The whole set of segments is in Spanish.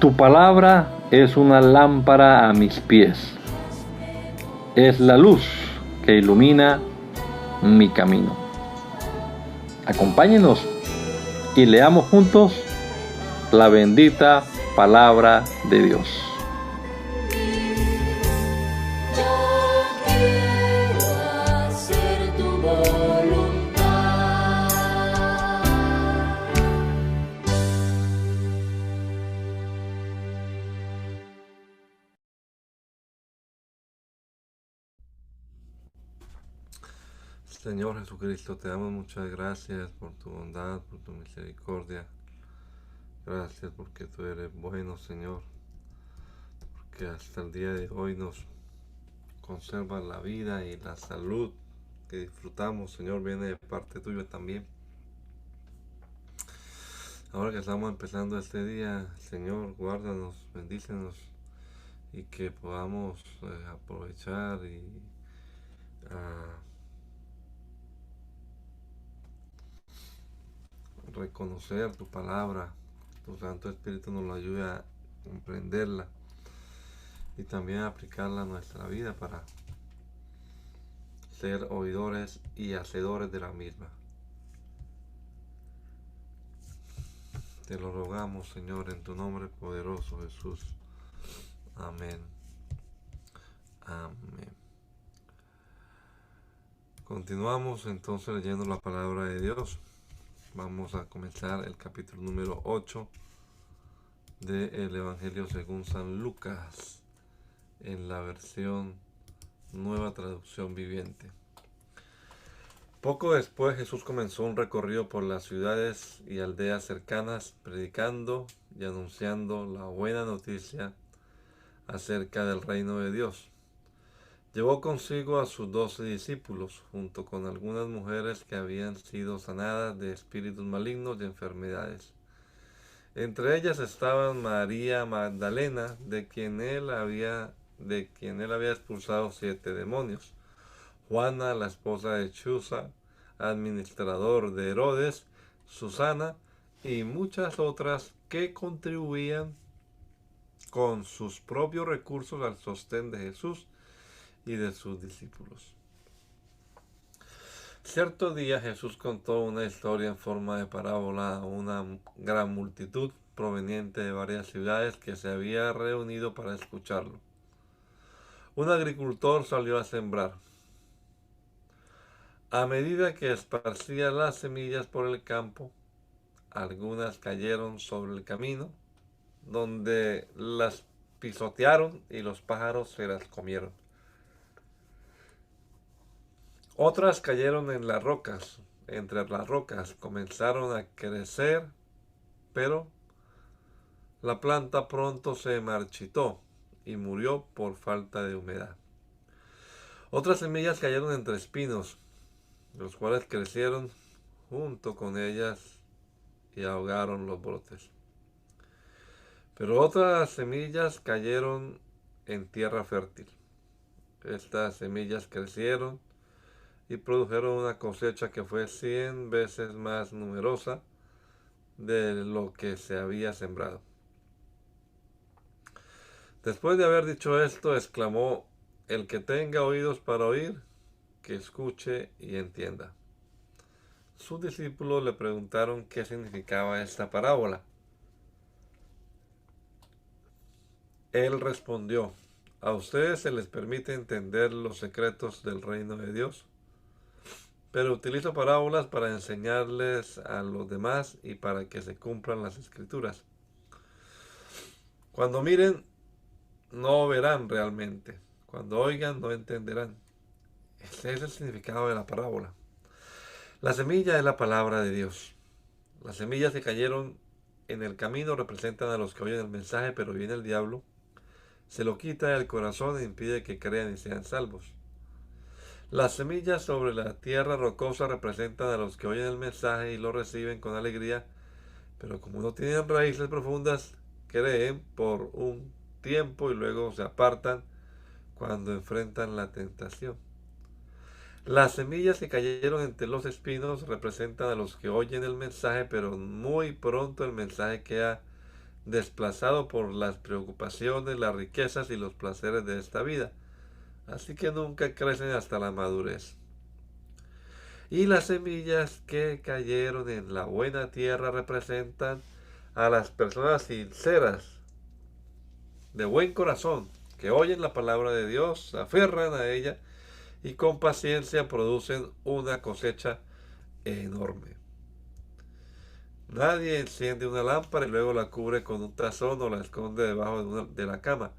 Tu palabra es una lámpara a mis pies, es la luz que ilumina mi camino. Acompáñenos y leamos juntos la bendita palabra de Dios. Señor Jesucristo, te damos muchas gracias por tu bondad, por tu misericordia. Gracias porque tú eres bueno, Señor, porque hasta el día de hoy nos conservas la vida y la salud que disfrutamos, Señor, viene de parte tuya también. Ahora que estamos empezando este día, Señor, guárdanos, bendícenos y que podamos aprovechar y reconocer tu palabra. Tu Santo Espíritu nos lo ayude a comprenderla y también a aplicarla a nuestra vida para ser oidores y hacedores de la misma. Te lo rogamos, Señor, en tu nombre poderoso, Jesús. Amén. Amén. Continuamos entonces leyendo la palabra de Dios. Vamos a comenzar el capítulo número 8 del Evangelio según San Lucas, en la versión Nueva Traducción Viviente. Poco después Jesús comenzó un recorrido por las ciudades y aldeas cercanas, predicando y anunciando la buena noticia acerca del reino de Dios. Llevó consigo a sus 12 discípulos, junto con algunas mujeres que habían sido sanadas de espíritus malignos y enfermedades. Entre ellas estaban María Magdalena, de quien él había expulsado 7 demonios; Juana, la esposa de Chuza, administrador de Herodes; Susana y muchas otras que contribuían con sus propios recursos al sostén de Jesús y de sus discípulos. Cierto día Jesús contó una historia en forma de parábola a una gran multitud proveniente de varias ciudades que se había reunido para escucharlo. Un agricultor salió a sembrar. A medida que esparcía las semillas por el campo, algunas cayeron sobre el camino, donde las pisotearon y los pájaros se las comieron. Otras cayeron en las rocas. Entre las rocas comenzaron a crecer, pero la planta pronto se marchitó y murió por falta de humedad. Otras semillas cayeron entre espinos, los cuales crecieron junto con ellas y ahogaron los brotes. Pero otras semillas cayeron en tierra fértil. Estas semillas crecieron y produjeron una cosecha que fue 100 veces más numerosa de lo que se había sembrado. Después de haber dicho esto, exclamó: el que tenga oídos para oír, que escuche y entienda. Sus discípulos le preguntaron qué significaba esta parábola. Él respondió: a ustedes se les permite entender los secretos del reino de Dios, pero utilizo parábolas para enseñarles a los demás y para que se cumplan las escrituras. Cuando miren, no verán realmente. Cuando oigan, no entenderán. Ese es el significado de la parábola. La semilla es la palabra de Dios. Las semillas que cayeron en el camino representan a los que oyen el mensaje, pero viene el diablo, se lo quita del corazón e impide que crean y sean salvos. Las semillas sobre la tierra rocosa representan a los que oyen el mensaje y lo reciben con alegría, pero como no tienen raíces profundas, creen por un tiempo y luego se apartan cuando enfrentan la tentación. Las semillas que cayeron entre los espinos representan a los que oyen el mensaje, pero muy pronto el mensaje queda desplazado por las preocupaciones, las riquezas y los placeres de esta vida, así que nunca crecen hasta la madurez. Y las semillas que cayeron en la buena tierra representan a las personas sinceras, de buen corazón, que oyen la palabra de Dios, se aferran a ella y con paciencia producen una cosecha enorme. Nadie enciende una lámpara y luego la cubre con un tazón o la esconde debajo de la cama.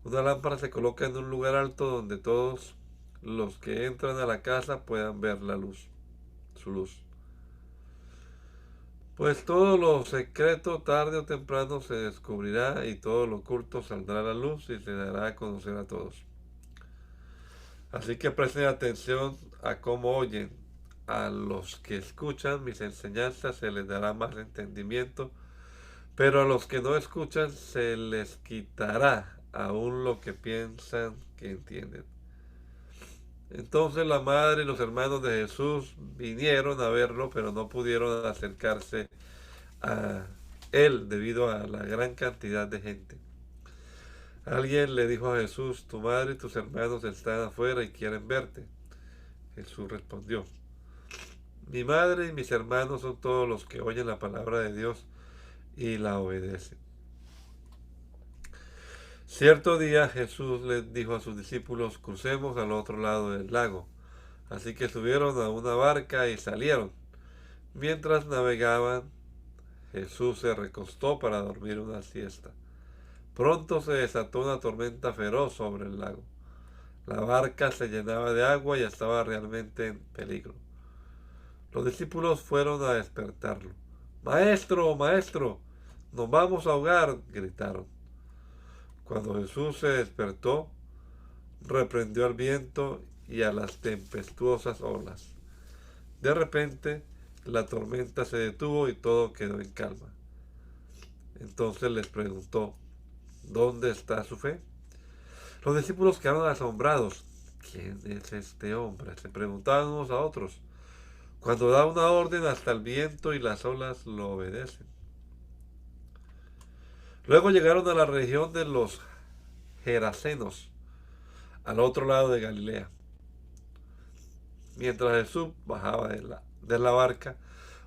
Una lámpara se coloca en un lugar alto donde todos los que entran a la casa puedan ver la luz, su luz. Pues todo lo secreto tarde o temprano se descubrirá y todo lo oculto saldrá a la luz y se dará a conocer a todos. Así que presten atención a cómo oyen. A los que escuchan mis enseñanzas se les dará más entendimiento, pero a los que no escuchan se les quitará aún lo que piensan que entienden. Entonces la madre y los hermanos de Jesús vinieron a verlo, pero no pudieron acercarse a él debido a la gran cantidad de gente. Alguien le dijo a Jesús: tu madre y tus hermanos están afuera y quieren verte. Jesús respondió: mi madre y mis hermanos son todos los que oyen la palabra de Dios y la obedecen. Cierto día Jesús les dijo a sus discípulos: crucemos al otro lado del lago. Así que subieron a una barca y salieron. Mientras navegaban, Jesús se recostó para dormir una siesta. Pronto se desató una tormenta feroz sobre el lago. La barca se llenaba de agua y estaba realmente en peligro. Los discípulos fueron a despertarlo. Maestro, maestro, nos vamos a ahogar, gritaron. Cuando Jesús se despertó, reprendió al viento y a las tempestuosas olas. De repente, la tormenta se detuvo y todo quedó en calma. Entonces les preguntó: ¿dónde está su fe? Los discípulos quedaron asombrados. ¿Quién es este hombre?, se preguntaban unos a otros. Cuando da una orden, hasta el viento y las olas lo obedecen. Luego llegaron a la región de los Gerasenos, al otro lado de Galilea. Mientras Jesús bajaba de la barca,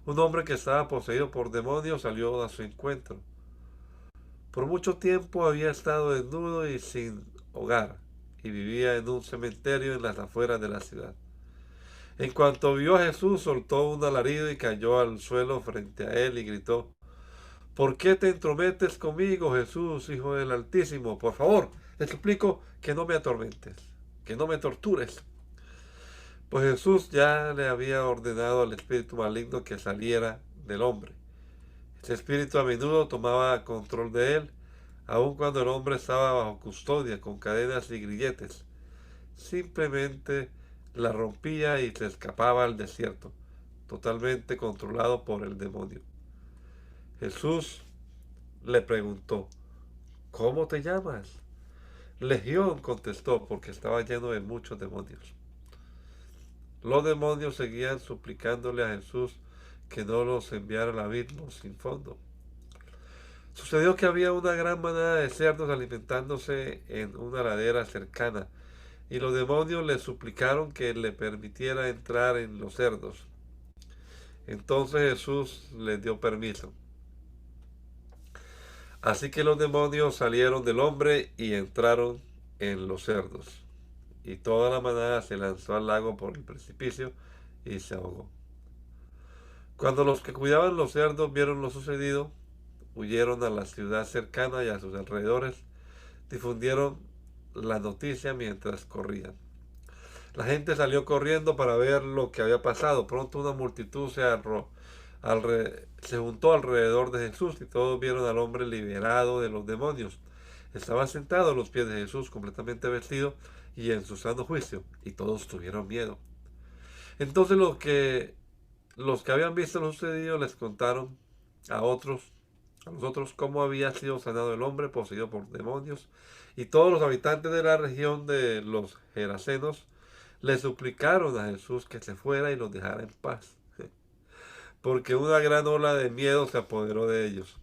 un hombre que estaba poseído por demonios salió a su encuentro. Por mucho tiempo había estado desnudo y sin hogar, y vivía en un cementerio en las afueras de la ciudad. En cuanto vio a Jesús, soltó un alarido y cayó al suelo frente a él y gritó: ¿por qué te entrometes conmigo, Jesús, Hijo del Altísimo? Por favor, te suplico que no me atormentes, que no me tortures. Pues Jesús ya le había ordenado al espíritu maligno que saliera del hombre. Ese espíritu a menudo tomaba control de él, aun cuando el hombre estaba bajo custodia, con cadenas y grilletes. Simplemente la rompía y se escapaba al desierto, totalmente controlado por el demonio. Jesús le preguntó: ¿cómo te llamas? Legión, contestó, porque estaba lleno de muchos demonios. Los demonios seguían suplicándole a Jesús que no los enviara al abismo sin fondo. Sucedió que había una gran manada de cerdos alimentándose en una ladera cercana, y los demonios le suplicaron que le permitiera entrar en los cerdos. Entonces Jesús les dio permiso. Así que los demonios salieron del hombre y entraron en los cerdos, y toda la manada se lanzó al lago por el precipicio y se ahogó. Cuando los que cuidaban los cerdos vieron lo sucedido, huyeron a la ciudad cercana y a sus alrededores difundieron la noticia mientras corrían. La gente salió corriendo para ver lo que había pasado. Pronto una multitud se juntó alrededor de Jesús y todos vieron al hombre liberado de los demonios. Estaba sentado a los pies de Jesús, completamente vestido y en su sano juicio, y todos tuvieron miedo. Entonces los que habían visto lo sucedido les contaron a los otros cómo había sido sanado el hombre poseído por demonios, y todos los habitantes de la región de los Gerasenos le suplicaron a Jesús que se fuera y los dejara en paz, porque una gran ola de miedo se apoderó de ellos.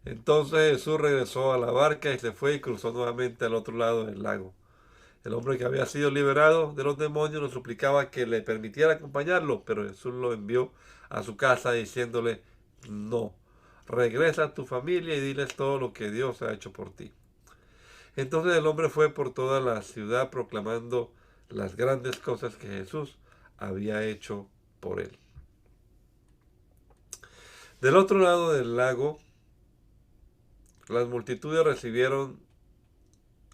Entonces Jesús regresó a la barca y se fue y cruzó nuevamente al otro lado del lago. El hombre que había sido liberado de los demonios le suplicaba que le permitiera acompañarlo, pero Jesús lo envió a su casa diciéndole, no, regresa a tu familia y diles todo lo que Dios ha hecho por ti. Entonces el hombre fue por toda la ciudad proclamando las grandes cosas que Jesús había hecho por él. Del otro lado del lago, las multitudes recibieron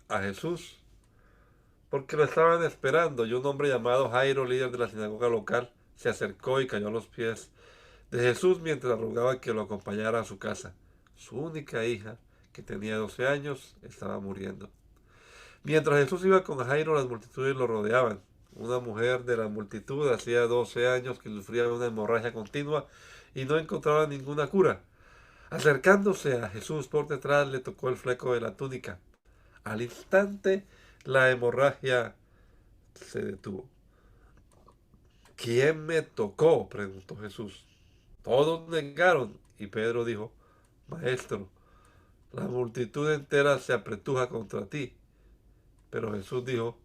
a Jesús porque lo estaban esperando, y un hombre llamado Jairo, líder de la sinagoga local, se acercó y cayó a los pies de Jesús mientras rogaba que lo acompañara a su casa. Su única hija, que tenía 12 años, estaba muriendo. Mientras Jesús iba con Jairo, las multitudes lo rodeaban. Una mujer de la multitud hacía 12 años que sufría una hemorragia continua y no encontraba ninguna cura. Acercándose a Jesús por detrás, le tocó el fleco de la túnica. Al instante, la hemorragia se detuvo. ¿Quién me tocó?, preguntó Jesús. Todos negaron y Pedro dijo, Maestro, la multitud entera se apretuja contra ti. Pero Jesús dijo,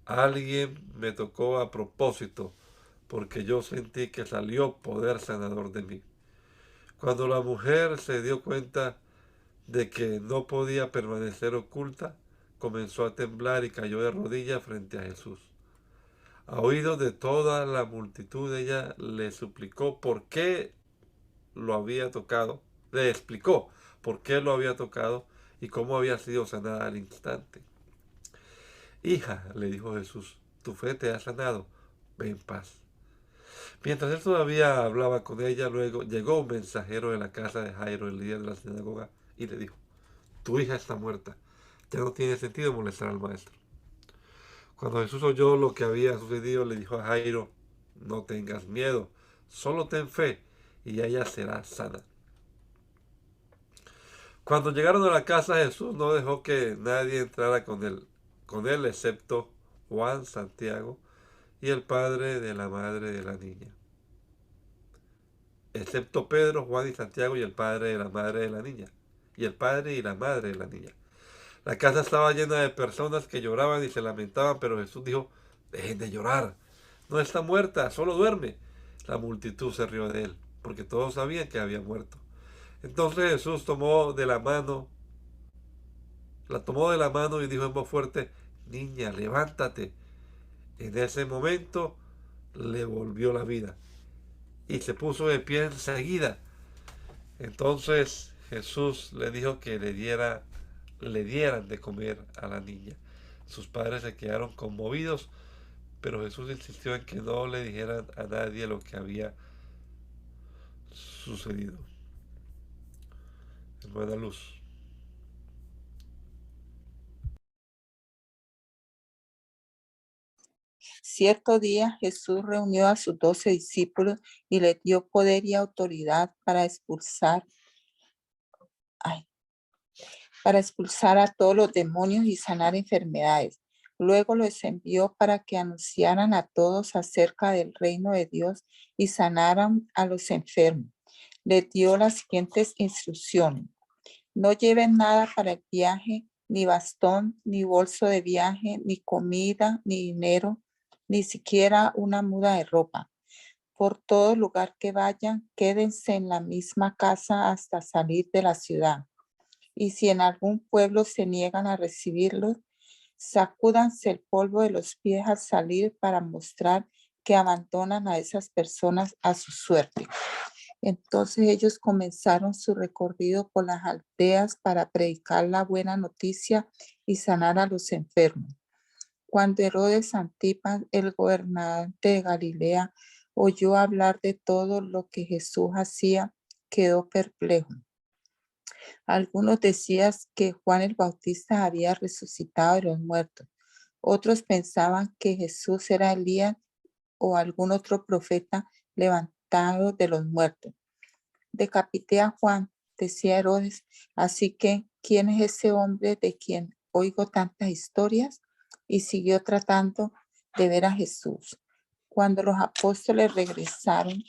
alguien me tocó a propósito, porque yo sentí que salió poder sanador de mí. Cuando la mujer se dio cuenta de que no podía permanecer oculta, comenzó a temblar y cayó de rodillas frente a Jesús. A oídos de toda la multitud, ella le suplicó por qué lo había tocado, le explicó por qué lo había tocado y cómo había sido sanada al instante. Hija, le dijo Jesús, tu fe te ha sanado, ve en paz. Mientras él todavía hablaba con ella, luego llegó un mensajero de la casa de Jairo, el líder de la sinagoga, y le dijo, tu hija está muerta, ya no tiene sentido molestar al maestro. Cuando Jesús oyó lo que había sucedido, le dijo a Jairo, no tengas miedo, solo ten fe y ella será sana. Cuando llegaron a la casa, Jesús no dejó que nadie entrara con él excepto Juan, Santiago y el padre de la madre de la niña. Excepto Pedro, Juan y Santiago y el padre de la madre de la niña. Y el padre y la madre de la niña. La casa estaba llena de personas que lloraban y se lamentaban, pero Jesús dijo, dejen de llorar. No está muerta, solo duerme. La multitud se rió de él, porque todos sabían que había muerto. Entonces Jesús la tomó de la mano y dijo en voz fuerte, niña, levántate. En ese momento le volvió la vida y se puso de pie enseguida. Entonces Jesús le dijo que le dieran de comer a la niña. Sus padres se quedaron conmovidos, pero Jesús insistió en que no le dijeran a nadie lo que había sucedido. Hermana Luz. Cierto día Jesús reunió a sus 12 discípulos y les dio poder y autoridad para expulsar a todos los demonios y sanar enfermedades. Luego los envió para que anunciaran a todos acerca del reino de Dios y sanaran a los enfermos. Les dio las siguientes instrucciones. No lleven nada para el viaje, ni bastón, ni bolso de viaje, ni comida, ni dinero, ni siquiera una muda de ropa. Por todo lugar que vayan, quédense en la misma casa hasta salir de la ciudad. Y si en algún pueblo se niegan a recibirlos, sacúdanse el polvo de los pies al salir para mostrar que abandonan a esas personas a su suerte. Entonces ellos comenzaron su recorrido por las aldeas para predicar la buena noticia y sanar a los enfermos. Cuando Herodes Antipas, el gobernante de Galilea, oyó hablar de todo lo que Jesús hacía, quedó perplejo. Algunos decían que Juan el Bautista había resucitado de los muertos. Otros pensaban que Jesús era Elías o algún otro profeta levantado de los muertos. Decapité a Juan, decía Herodes, así que, ¿quién es ese hombre de quien oigo tantas historias? Y siguió tratando de ver a Jesús. Cuando los apóstoles regresaron,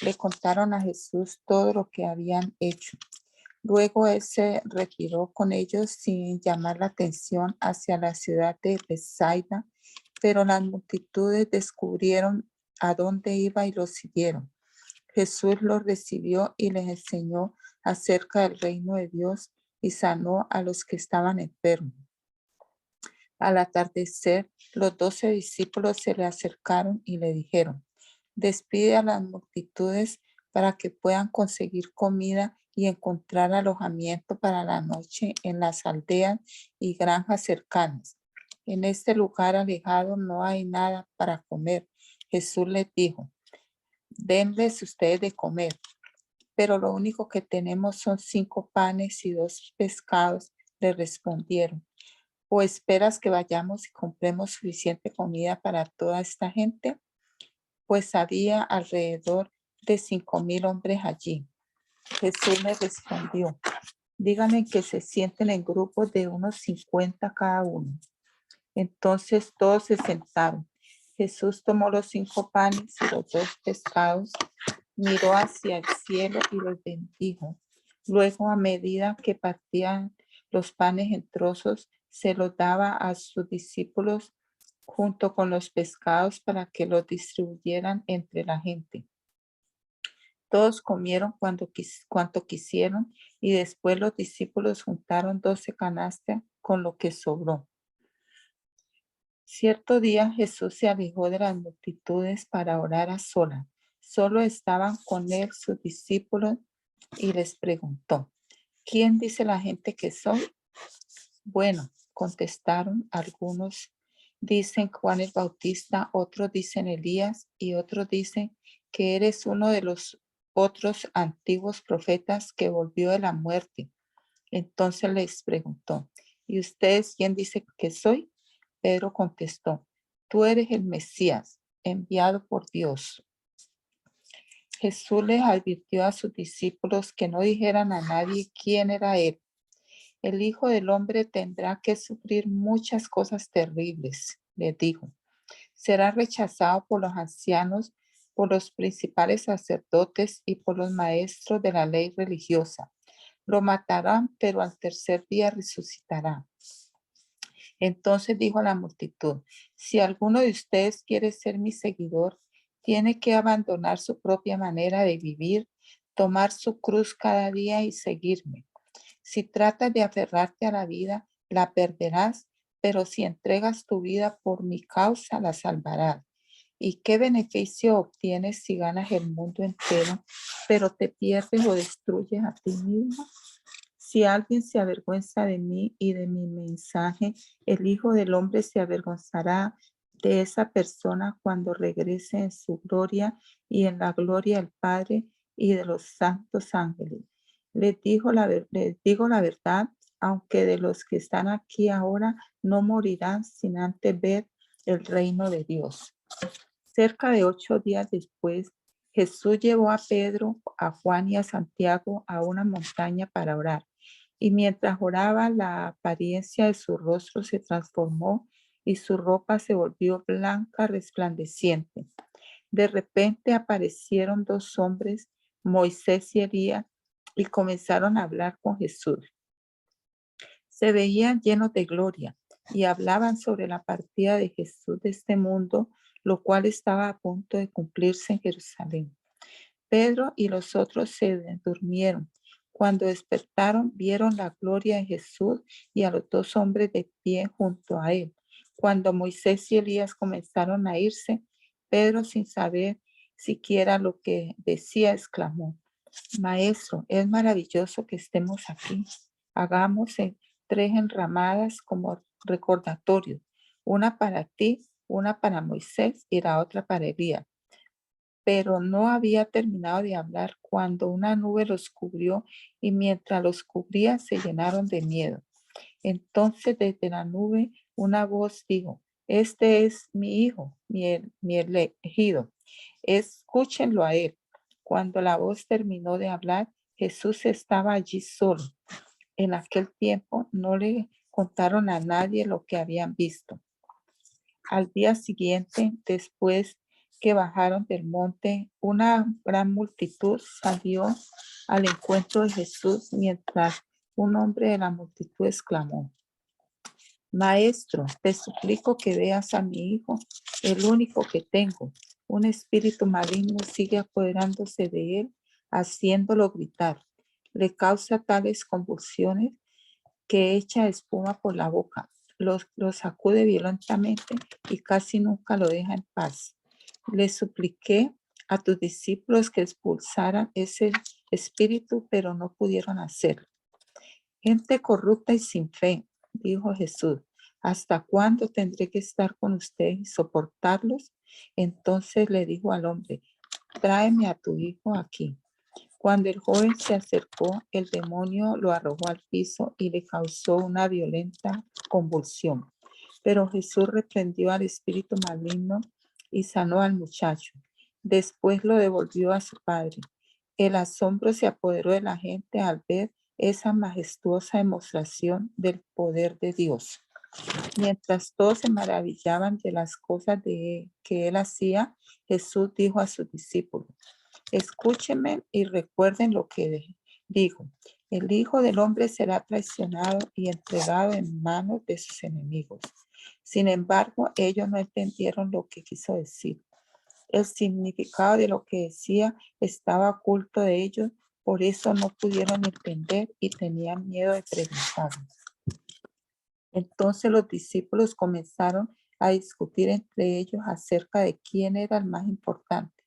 le contaron a Jesús todo lo que habían hecho. Luego él se retiró con ellos sin llamar la atención hacia la ciudad de Bethsaida, pero las multitudes descubrieron a dónde iba y lo siguieron. Jesús los recibió y les enseñó acerca del reino de Dios y sanó a los que estaban enfermos. Al atardecer, los 12 discípulos se le acercaron y le dijeron: despide a las multitudes para que puedan conseguir comida y encontrar alojamiento para la noche en las aldeas y granjas cercanas. En este lugar alejado no hay nada para comer. Jesús les dijo: denles ustedes de comer. Pero lo único que tenemos son 5 panes y 2 pescados, le respondieron. ¿O esperas que vayamos y compremos suficiente comida para toda esta gente? Pues había alrededor de 5,000 hombres allí. Jesús les respondió: díganme que se sienten en grupos de unos 50 cada uno. Entonces todos se sentaron. Jesús tomó los 5 panes y los 2 pescados, miró hacia el cielo y los bendijo. Luego, a medida que partían los panes en trozos, se los daba a sus discípulos junto con los pescados para que los distribuyeran entre la gente. Todos comieron cuanto quisieron y después los discípulos juntaron 12 canastas con lo que sobró. Cierto día Jesús se alejó de las multitudes para orar a solas. Solo estaban con él sus discípulos y les preguntó: ¿quién dice la gente que soy? Bueno, contestaron algunos. Dicen Juan el Bautista, otros dicen Elías y otros dicen que eres uno de los otros antiguos profetas que volvió de la muerte. Entonces les preguntó: ¿y ustedes quién dice que soy? Pedro contestó: tú eres el Mesías, enviado por Dios. Jesús les advirtió a sus discípulos que no dijeran a nadie quién era él. El Hijo del Hombre tendrá que sufrir muchas cosas terribles, les dijo. Será rechazado por los ancianos, por los principales sacerdotes y por los maestros de la ley religiosa. Lo matarán, pero al tercer día resucitará. Entonces dijo a la multitud: si alguno de ustedes quiere ser mi seguidor, tiene que abandonar su propia manera de vivir, tomar su cruz cada día y seguirme. Si tratas de aferrarte a la vida, la perderás, pero si entregas tu vida por mi causa, la salvarás. ¿Y qué beneficio obtienes si ganas el mundo entero, pero te pierdes o destruyes a ti mismo? Si alguien se avergüenza de mí y de mi mensaje, el Hijo del Hombre se avergonzará de esa persona cuando regrese en su gloria y en la gloria del Padre y de los santos ángeles. Les digo la verdad, aunque de los que están aquí ahora no morirán sin antes ver el reino de Dios. Cerca de 8 días después, Jesús llevó a Pedro, a Juan y a Santiago a una montaña para orar. Y mientras oraba, la apariencia de su rostro se transformó y su ropa se volvió blanca, resplandeciente. De repente aparecieron 2 hombres, Moisés y Elías, y comenzaron a hablar con Jesús. Se veían llenos de gloria y hablaban sobre la partida de Jesús de este mundo, lo cual estaba a punto de cumplirse en Jerusalén. Pedro y los otros se durmieron. Cuando despertaron, vieron la gloria de Jesús y a los 2 hombres de pie junto a él. Cuando Moisés y Elías comenzaron a irse, Pedro, sin saber siquiera lo que decía, exclamó: Maestro, es maravilloso que estemos aquí. Hagamos 3 enramadas como recordatorio, una para ti, una para Moisés y la otra para Elías. Pero no había terminado de hablar cuando una nube los cubrió y mientras los cubría se llenaron de miedo. Entonces desde la nube una voz dijo: este es mi hijo, mi elegido. Escúchenlo a él. Cuando la voz terminó de hablar, Jesús estaba allí solo. En aquel tiempo no le contaron a nadie lo que habían visto. Al día siguiente, después que bajaron del monte, una gran multitud salió al encuentro de Jesús mientras un hombre de la multitud exclamó: Maestro, te suplico que veas a mi hijo, el único que tengo. Un espíritu maligno sigue apoderándose de él, haciéndolo gritar. Le causa tales convulsiones que echa espuma por la boca. Lo sacude violentamente y casi nunca lo deja en paz. Le supliqué a tus discípulos que expulsaran ese espíritu, pero no pudieron hacerlo. Gente corrupta y sin fe, dijo Jesús, ¿hasta cuándo tendré que estar con ustedes y soportarlos? Entonces le dijo al hombre: tráeme a tu hijo aquí. Cuando el joven se acercó, el demonio lo arrojó al piso y le causó una violenta convulsión. Pero Jesús reprendió al espíritu maligno y sanó al muchacho. Después lo devolvió a su padre. El asombro se apoderó de la gente al ver esa majestuosa demostración del poder de Dios. Mientras todos se maravillaban de las cosas que él hacía, Jesús dijo a sus discípulos: escúchenme y recuerden lo que digo. El Hijo del Hombre será traicionado y entregado en manos de sus enemigos. Sin embargo, ellos no entendieron lo que quiso decir. El significado de lo que decía estaba oculto de ellos, por eso no pudieron entender y tenían miedo de preguntar. Entonces los discípulos comenzaron a discutir entre ellos acerca de quién era el más importante.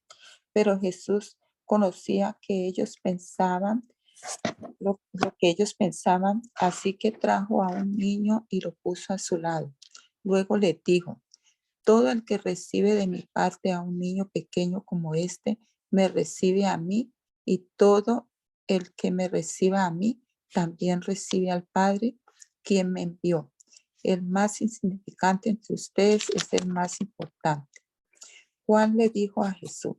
Pero Jesús conocía que ellos pensaban lo que ellos pensaban, así que trajo a un niño y lo puso a su lado. Luego le dijo: todo el que recibe de mi parte a un niño pequeño como este, me recibe a mí, y todo el que me reciba a mí, también recibe al Padre, quien me envió. El más insignificante entre ustedes es el más importante. Juan le dijo a Jesús: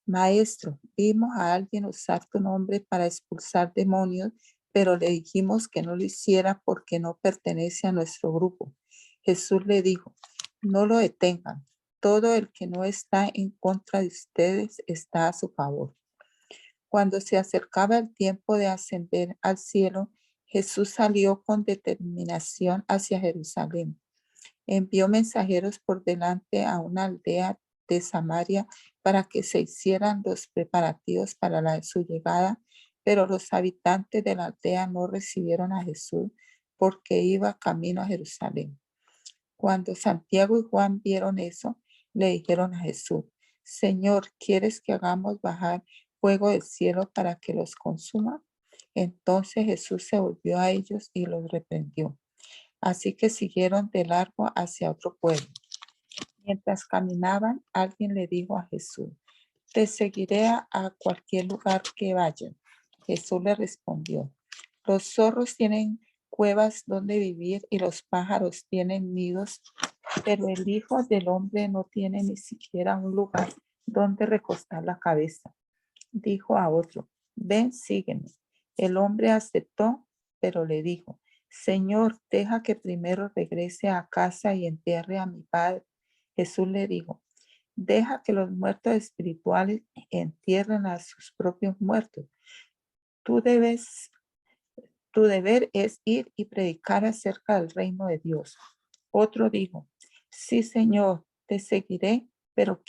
Maestro, vimos a alguien usar tu nombre para expulsar demonios, pero le dijimos que no lo hiciera porque no pertenece a nuestro grupo. Jesús le dijo: no lo detengan. Todo el que no está en contra de ustedes está a su favor. Cuando se acercaba el tiempo de ascender al cielo, Jesús salió con determinación hacia Jerusalén. Envió mensajeros por delante a una aldea de Samaria para que se hicieran los preparativos para su llegada, pero los habitantes de la aldea no recibieron a Jesús porque iba camino a Jerusalén. Cuando Santiago y Juan vieron eso, le dijeron a Jesús: Señor, ¿quieres que hagamos bajar fuego del cielo para que los consuma? Entonces Jesús se volvió a ellos y los reprendió. Así que siguieron de largo hacia otro pueblo. Mientras caminaban, alguien le dijo a Jesús: te seguiré a cualquier lugar que vayan. Jesús le respondió: los zorros tienen cuevas donde vivir y los pájaros tienen nidos, pero el Hijo del Hombre no tiene ni siquiera un lugar donde recostar la cabeza. Dijo a otro: ven, sígueme. El hombre aceptó, pero le dijo: Señor, deja que primero regrese a casa y entierre a mi padre. Jesús le dijo: deja que los muertos espirituales entierren a sus propios muertos. Tu deber es ir y predicar acerca del reino de Dios. Otro dijo: sí, Señor, te seguiré, pero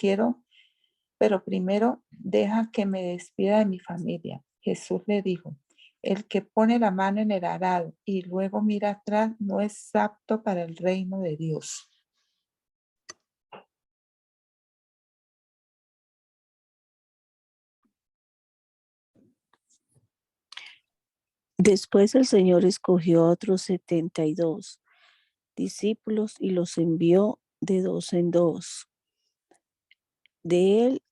primero deja que me despida de mi familia. Jesús le dijo: el que pone la mano en el arado y luego mira atrás no es apto para el reino de Dios. Después el Señor escogió a otros 72 discípulos y los envió de 2 en 2 de él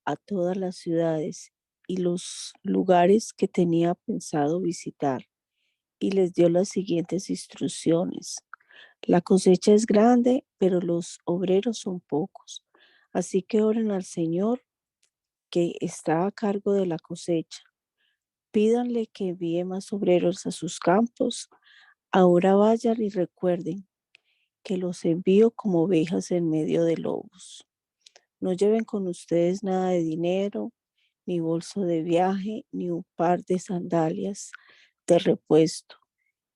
a todas las ciudades y los lugares que tenía pensado visitar, y les dio las siguientes instrucciones: la cosecha es grande, pero los obreros son pocos, así que oren al Señor que está a cargo de la cosecha. Pídanle que envíe más obreros a sus campos. Ahora vayan y recuerden que los envío como ovejas en medio de lobos. No lleven con ustedes nada de dinero, ni bolso de viaje, ni un par de sandalias de repuesto,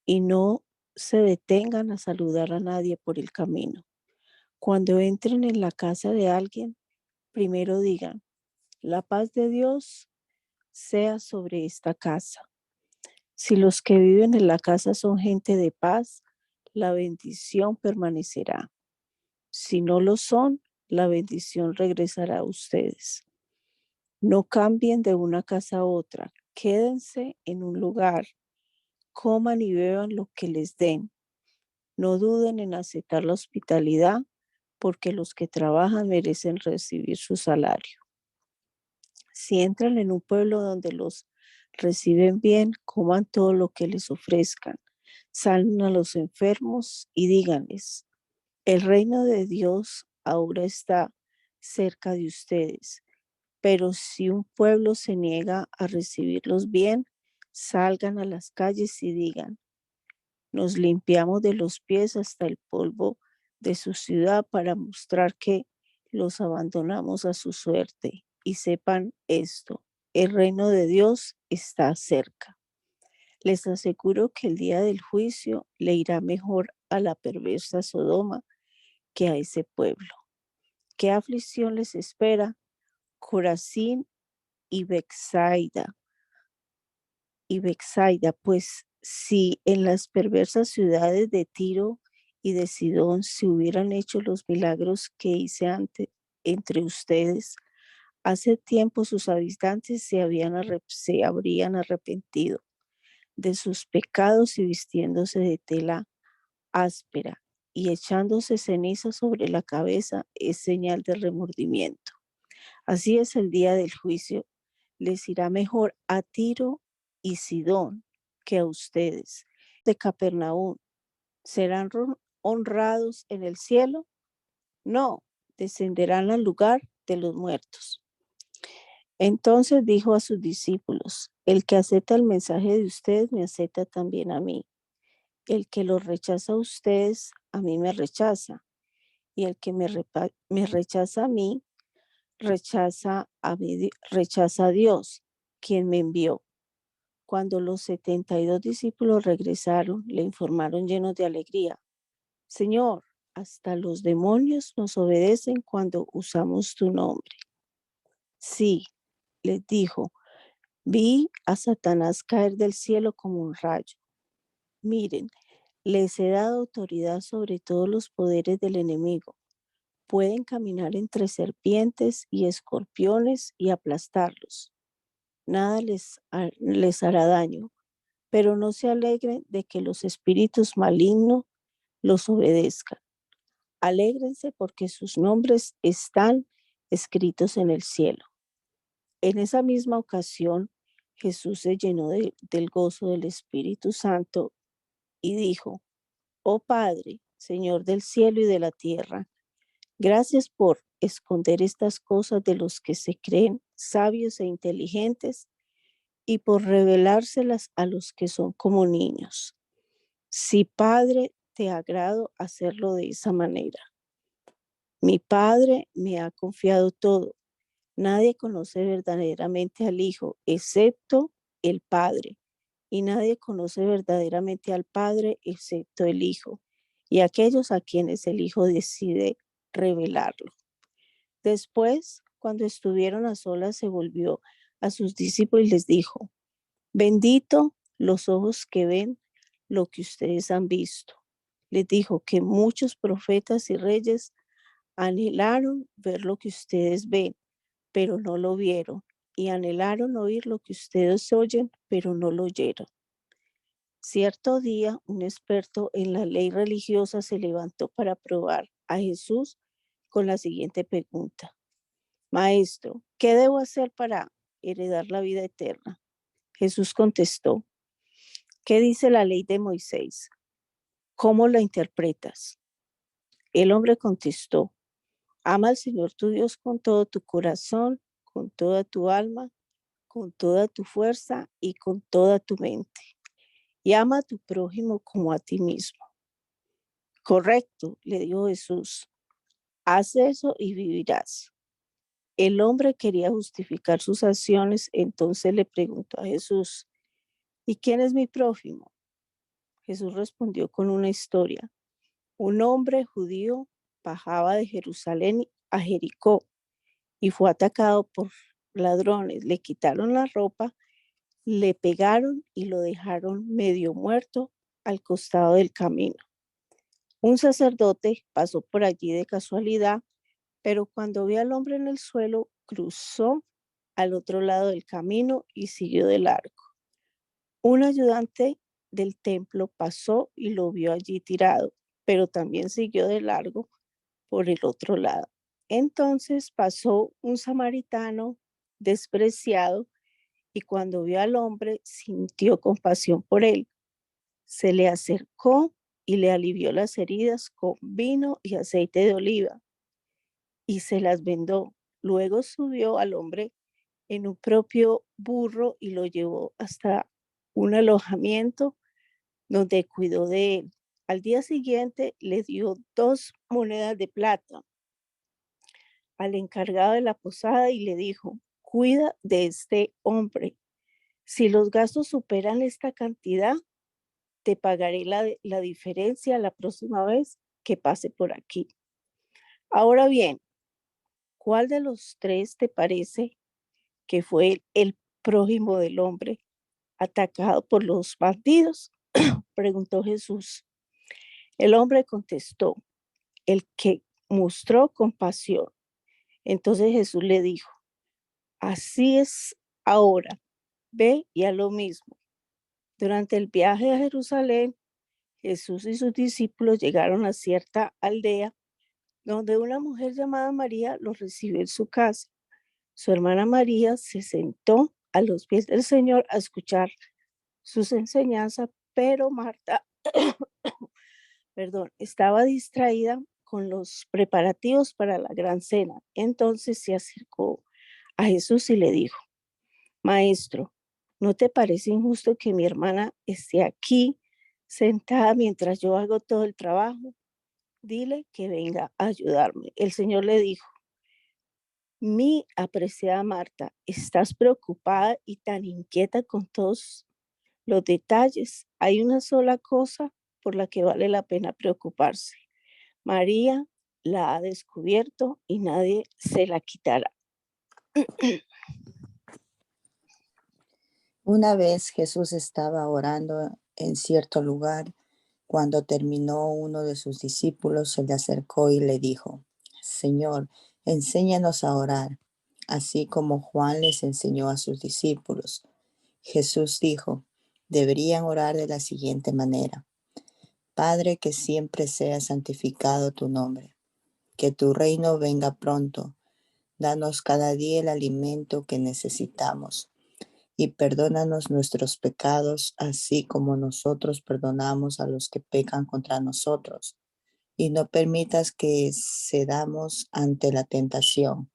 y no se detengan a saludar a nadie por el camino. Cuando entren en la casa de alguien, primero digan, la paz de Dios sea sobre esta casa. Si los que viven en la casa son gente de paz, la bendición permanecerá. Si no lo son, la bendición regresará a ustedes. No cambien de una casa a otra, quédense en un lugar, coman y beban lo que les den. No duden en aceptar la hospitalidad, porque los que trabajan merecen recibir su salario. Si entran en un pueblo donde los reciben bien, coman todo lo que les ofrezcan. Salven a los enfermos y díganles, el reino de Dios ahora está cerca de ustedes. Pero si un pueblo se niega a recibirlos bien, salgan a las calles y digan, nos limpiamos de los pies hasta el polvo de su ciudad para mostrar que los abandonamos a su suerte. Y sepan esto, el reino de Dios está cerca. Les aseguro que el día del juicio le irá mejor a la perversa Sodoma que a ese pueblo. ¿Qué aflicción les espera? Corazín y Betsaida, pues si en las perversas ciudades de Tiro y de Sidón se hubieran hecho los milagros que hice entre ustedes, hace tiempo sus habitantes se habrían arrepentido de sus pecados y vistiéndose de tela áspera y echándose ceniza sobre la cabeza es señal de remordimiento. Así es el día del juicio. Les irá mejor a Tiro y Sidón que a ustedes. De Capernaum, ¿serán honrados en el cielo? No, descenderán al lugar de los muertos. Entonces dijo a sus discípulos, el que acepta el mensaje de ustedes me acepta también a mí. El que los rechaza a ustedes, a mí me rechaza. Y el que me rechaza a mí, rechaza a Dios, quien me envió. Cuando los 72 discípulos regresaron, le informaron llenos de alegría, Señor, hasta los demonios nos obedecen cuando usamos tu nombre. Sí, les dijo, vi a Satanás caer del cielo como un rayo. Miren, les he dado autoridad sobre todos los poderes del enemigo. Pueden caminar entre serpientes y escorpiones y aplastarlos. Nada les hará daño, pero no se alegren de que los espíritus malignos los obedezcan. Alégrense porque sus nombres están escritos en el cielo. En esa misma ocasión, Jesús se llenó del gozo del Espíritu Santo y dijo, oh Padre, Señor del cielo y de la tierra, gracias por esconder estas cosas de los que se creen sabios e inteligentes y por revelárselas a los que son como niños. Si Padre, te agrado hacerlo de esa manera. Mi Padre me ha confiado todo. Nadie conoce verdaderamente al Hijo, excepto el Padre. Y nadie conoce verdaderamente al Padre, excepto el Hijo, y aquellos a quienes el Hijo decide revelarlo. Después, cuando estuvieron a solas, se volvió a sus discípulos y les dijo, bendito los ojos que ven lo que ustedes han visto. Les dijo que muchos profetas y reyes anhelaron ver lo que ustedes ven, pero no lo vieron, y anhelaron oír lo que ustedes oyen, pero no lo oyeron. Cierto día, un experto en la ley religiosa se levantó para probar a Jesús con la siguiente pregunta. Maestro, ¿qué debo hacer para heredar la vida eterna? Jesús contestó, ¿qué dice la ley de Moisés? ¿Cómo la interpretas? El hombre contestó, ama al Señor tu Dios con todo tu corazón, con toda tu alma, con toda tu fuerza y con toda tu mente. Y ama a tu prójimo como a ti mismo. Correcto, le dijo Jesús. Haz eso y vivirás. El hombre quería justificar sus acciones, entonces le preguntó a Jesús, ¿y quién es mi prójimo? Jesús respondió con una historia. Un hombre judío bajaba de Jerusalén a Jericó y fue atacado por ladrones. Le quitaron la ropa, le pegaron y lo dejaron medio muerto al costado del camino. Un sacerdote pasó por allí de casualidad, pero cuando vio al hombre en el suelo, cruzó al otro lado del camino y siguió de largo. Un ayudante del templo pasó y lo vio allí tirado, pero también siguió de largo por el otro lado. Entonces pasó un samaritano despreciado y cuando vio al hombre sintió compasión por él. Se le acercó y le alivió las heridas con vino y aceite de oliva y se las vendó. Luego subió al hombre en un propio burro y lo llevó hasta un alojamiento donde cuidó de él. Al día siguiente le dio 2 monedas de plata al encargado de la posada y le dijo, cuida de este hombre. Si los gastos superan esta cantidad, te pagaré la diferencia la próxima vez que pase por aquí. Ahora bien, ¿cuál de los 3 te parece que fue el prójimo del hombre atacado por los bandidos? Preguntó Jesús. El hombre contestó, el que mostró compasión. Entonces Jesús le dijo, así es ahora, ve y haz lo mismo. Durante el viaje a Jerusalén, Jesús y sus discípulos llegaron a cierta aldea donde una mujer llamada María los recibió en su casa. Su hermana María se sentó a los pies del Señor a escuchar sus enseñanzas, pero Marta, estaba distraída con los preparativos para la gran cena. Entonces se acercó a Jesús y le dijo, Maestro, ¿no te parece injusto que mi hermana esté aquí sentada mientras yo hago todo el trabajo? Dile que venga a ayudarme. El Señor le dijo, mi apreciada Marta, estás preocupada y tan inquieta con todos los detalles. Hay una sola cosa por la que vale la pena preocuparse. María la ha descubierto y nadie se la quitará. Una vez Jesús estaba orando en cierto lugar. Cuando terminó, uno de sus discípulos se le acercó y le dijo, Señor, enséñanos a orar, así como Juan les enseñó a sus discípulos. Jesús dijo, deberían orar de la siguiente manera. Padre, que siempre sea santificado tu nombre, que tu reino venga pronto. Danos cada día el alimento que necesitamos y perdónanos nuestros pecados, así como nosotros perdonamos a los que pecan contra nosotros. Y no permitas que cedamos ante la tentación.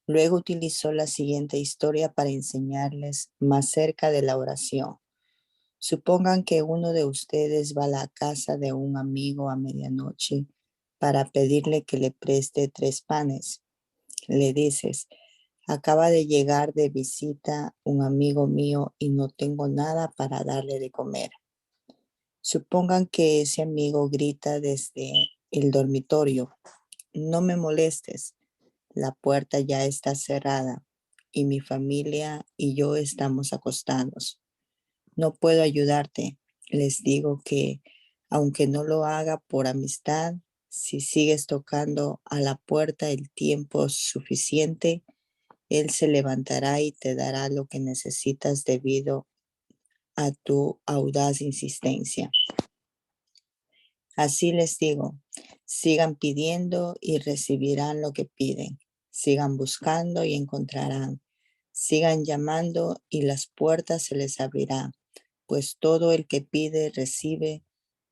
Luego utilizó la siguiente historia para enseñarles más cerca de la oración. Supongan que uno de ustedes va a la casa de un amigo a medianoche para pedirle que le preste 3 panes. Le dices, acaba de llegar de visita un amigo mío y no tengo nada para darle de comer. Supongan que ese amigo grita desde el dormitorio, no me molestes, la puerta ya está cerrada y mi familia y yo estamos acostados. No puedo ayudarte. Les digo que, aunque no lo haga por amistad, si sigues tocando a la puerta el tiempo suficiente, él se levantará y te dará lo que necesitas debido a tu audaz insistencia. Así les digo, sigan pidiendo y recibirán lo que piden. Sigan buscando y encontrarán. Sigan llamando y las puertas se les abrirán. Pues todo el que pide recibe,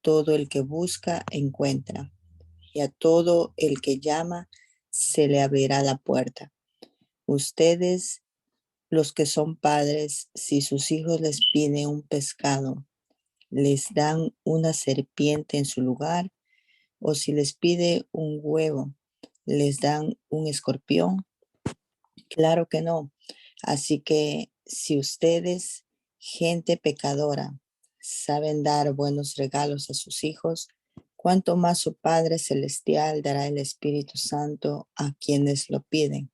todo el que busca encuentra. Y a todo el que llama se le abrirá la puerta. Ustedes, los que son padres, si sus hijos les piden un pescado, ¿les dan una serpiente en su lugar? O si les pide un huevo, ¿Les dan un escorpión? Claro que no. Así que si ustedes, gente pecadora, saben dar buenos regalos a sus hijos, ¿cuánto más su Padre Celestial dará el Espíritu Santo a quienes lo pidan?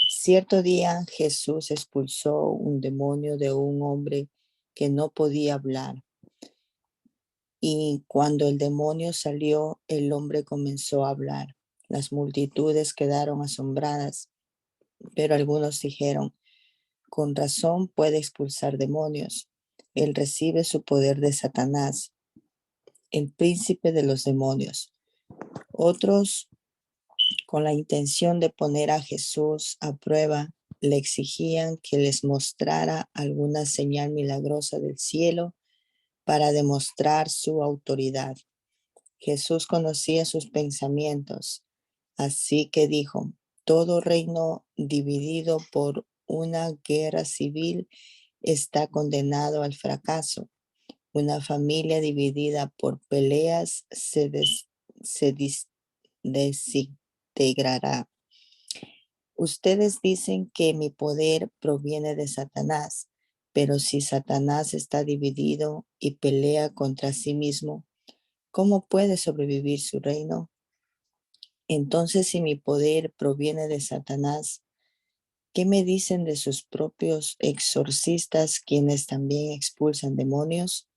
Cierto día Jesús expulsó un demonio de un hombre que no podía hablar. Y cuando el demonio salió, el hombre comenzó a hablar. Las multitudes quedaron asombradas, pero algunos dijeron, con razón puede expulsar demonios. Él recibe su poder de Satanás, el príncipe de los demonios. Otros, con la intención de poner a Jesús a prueba, le exigían que les mostrara alguna señal milagrosa del cielo para demostrar su autoridad. Jesús conocía sus pensamientos, así que dijo, todo reino dividido por una guerra civil está condenado al fracaso. Una familia dividida por peleas se desintegrará. Ustedes dicen que mi poder proviene de Satanás, pero si Satanás está dividido y pelea contra sí mismo, ¿cómo puede sobrevivir su reino? Entonces, si mi poder proviene de Satanás, ¿qué me dicen de sus propios exorcistas, quienes también expulsan demonios?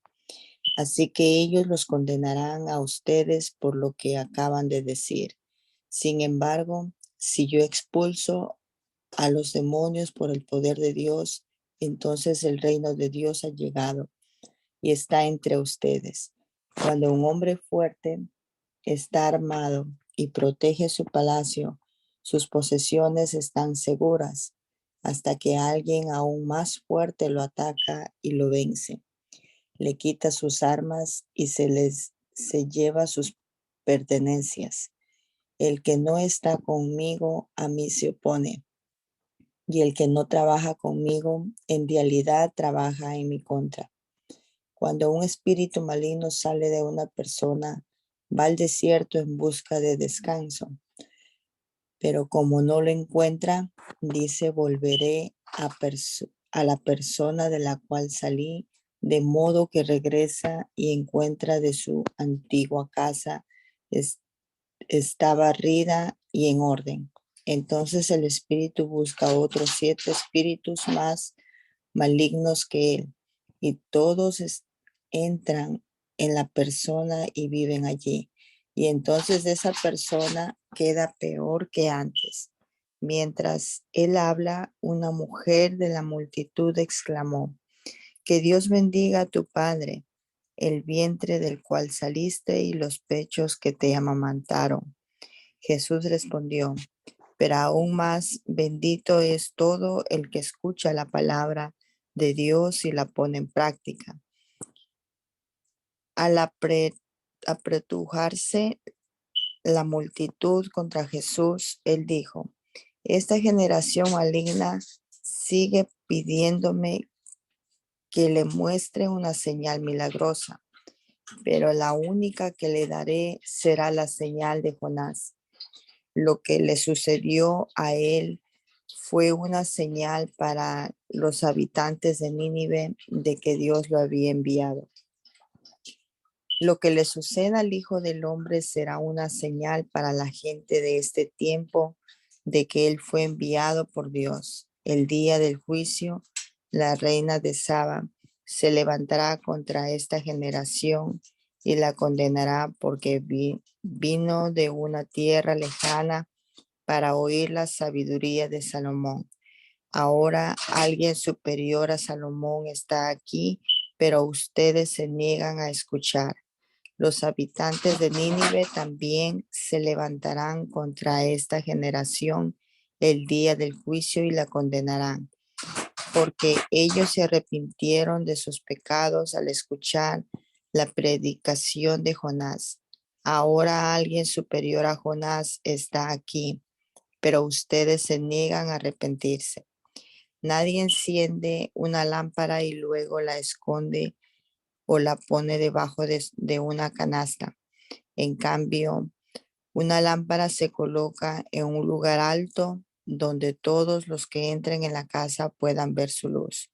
Así que ellos los condenarán a ustedes por lo que acaban de decir. Sin embargo, si yo expulso a los demonios por el poder de Dios, entonces el reino de Dios ha llegado y está entre ustedes. Cuando un hombre fuerte está armado y protege su palacio, sus posesiones están seguras, hasta que alguien aún más fuerte lo ataca y lo vence. Le quita sus armas y se lleva sus pertenencias. El que no está conmigo, a mí se opone. Y el que no trabaja conmigo, en realidad trabaja en mi contra. Cuando un espíritu maligno sale de una persona, va al desierto en busca de descanso. Pero como no lo encuentra, dice, volveré a la persona de la cual salí, de modo que regresa y encuentra de su antigua casa está barrida y en orden. Entonces el espíritu busca otros 7 espíritus más malignos que él, y todos entran en la persona y viven allí. Y entonces esa persona queda peor que antes. Mientras él habla, una mujer de la multitud exclamó, que Dios bendiga a tu Padre, el vientre del cual saliste y los pechos que te amamantaron. Jesús respondió, pero aún más bendito es todo el que escucha la palabra de Dios y la pone en práctica. Al apretujarse la multitud contra Jesús, él dijo, esta generación maligna sigue pidiéndome que le muestre una señal milagrosa, pero la única que le daré será la señal de Jonás. Lo que le sucedió a él fue una señal para los habitantes de Nínive de que Dios lo había enviado. Lo que le suceda al Hijo del Hombre será una señal para la gente de este tiempo de que él fue enviado por Dios. El día del juicio, la reina de Saba se levantará contra esta generación y la condenará porque vino de una tierra lejana para oír la sabiduría de Salomón. Ahora alguien superior a Salomón está aquí, pero ustedes se niegan a escuchar. Los habitantes de Nínive también se levantarán contra esta generación el día del juicio y la condenarán, porque ellos se arrepintieron de sus pecados al escuchar la predicación de Jonás. Ahora alguien superior a Jonás está aquí, pero ustedes se niegan a arrepentirse. Nadie enciende una lámpara y luego la esconde o la pone debajo de una canasta. En cambio, Una lámpara se coloca en un lugar alto donde todos los que entren en la casa puedan ver su luz.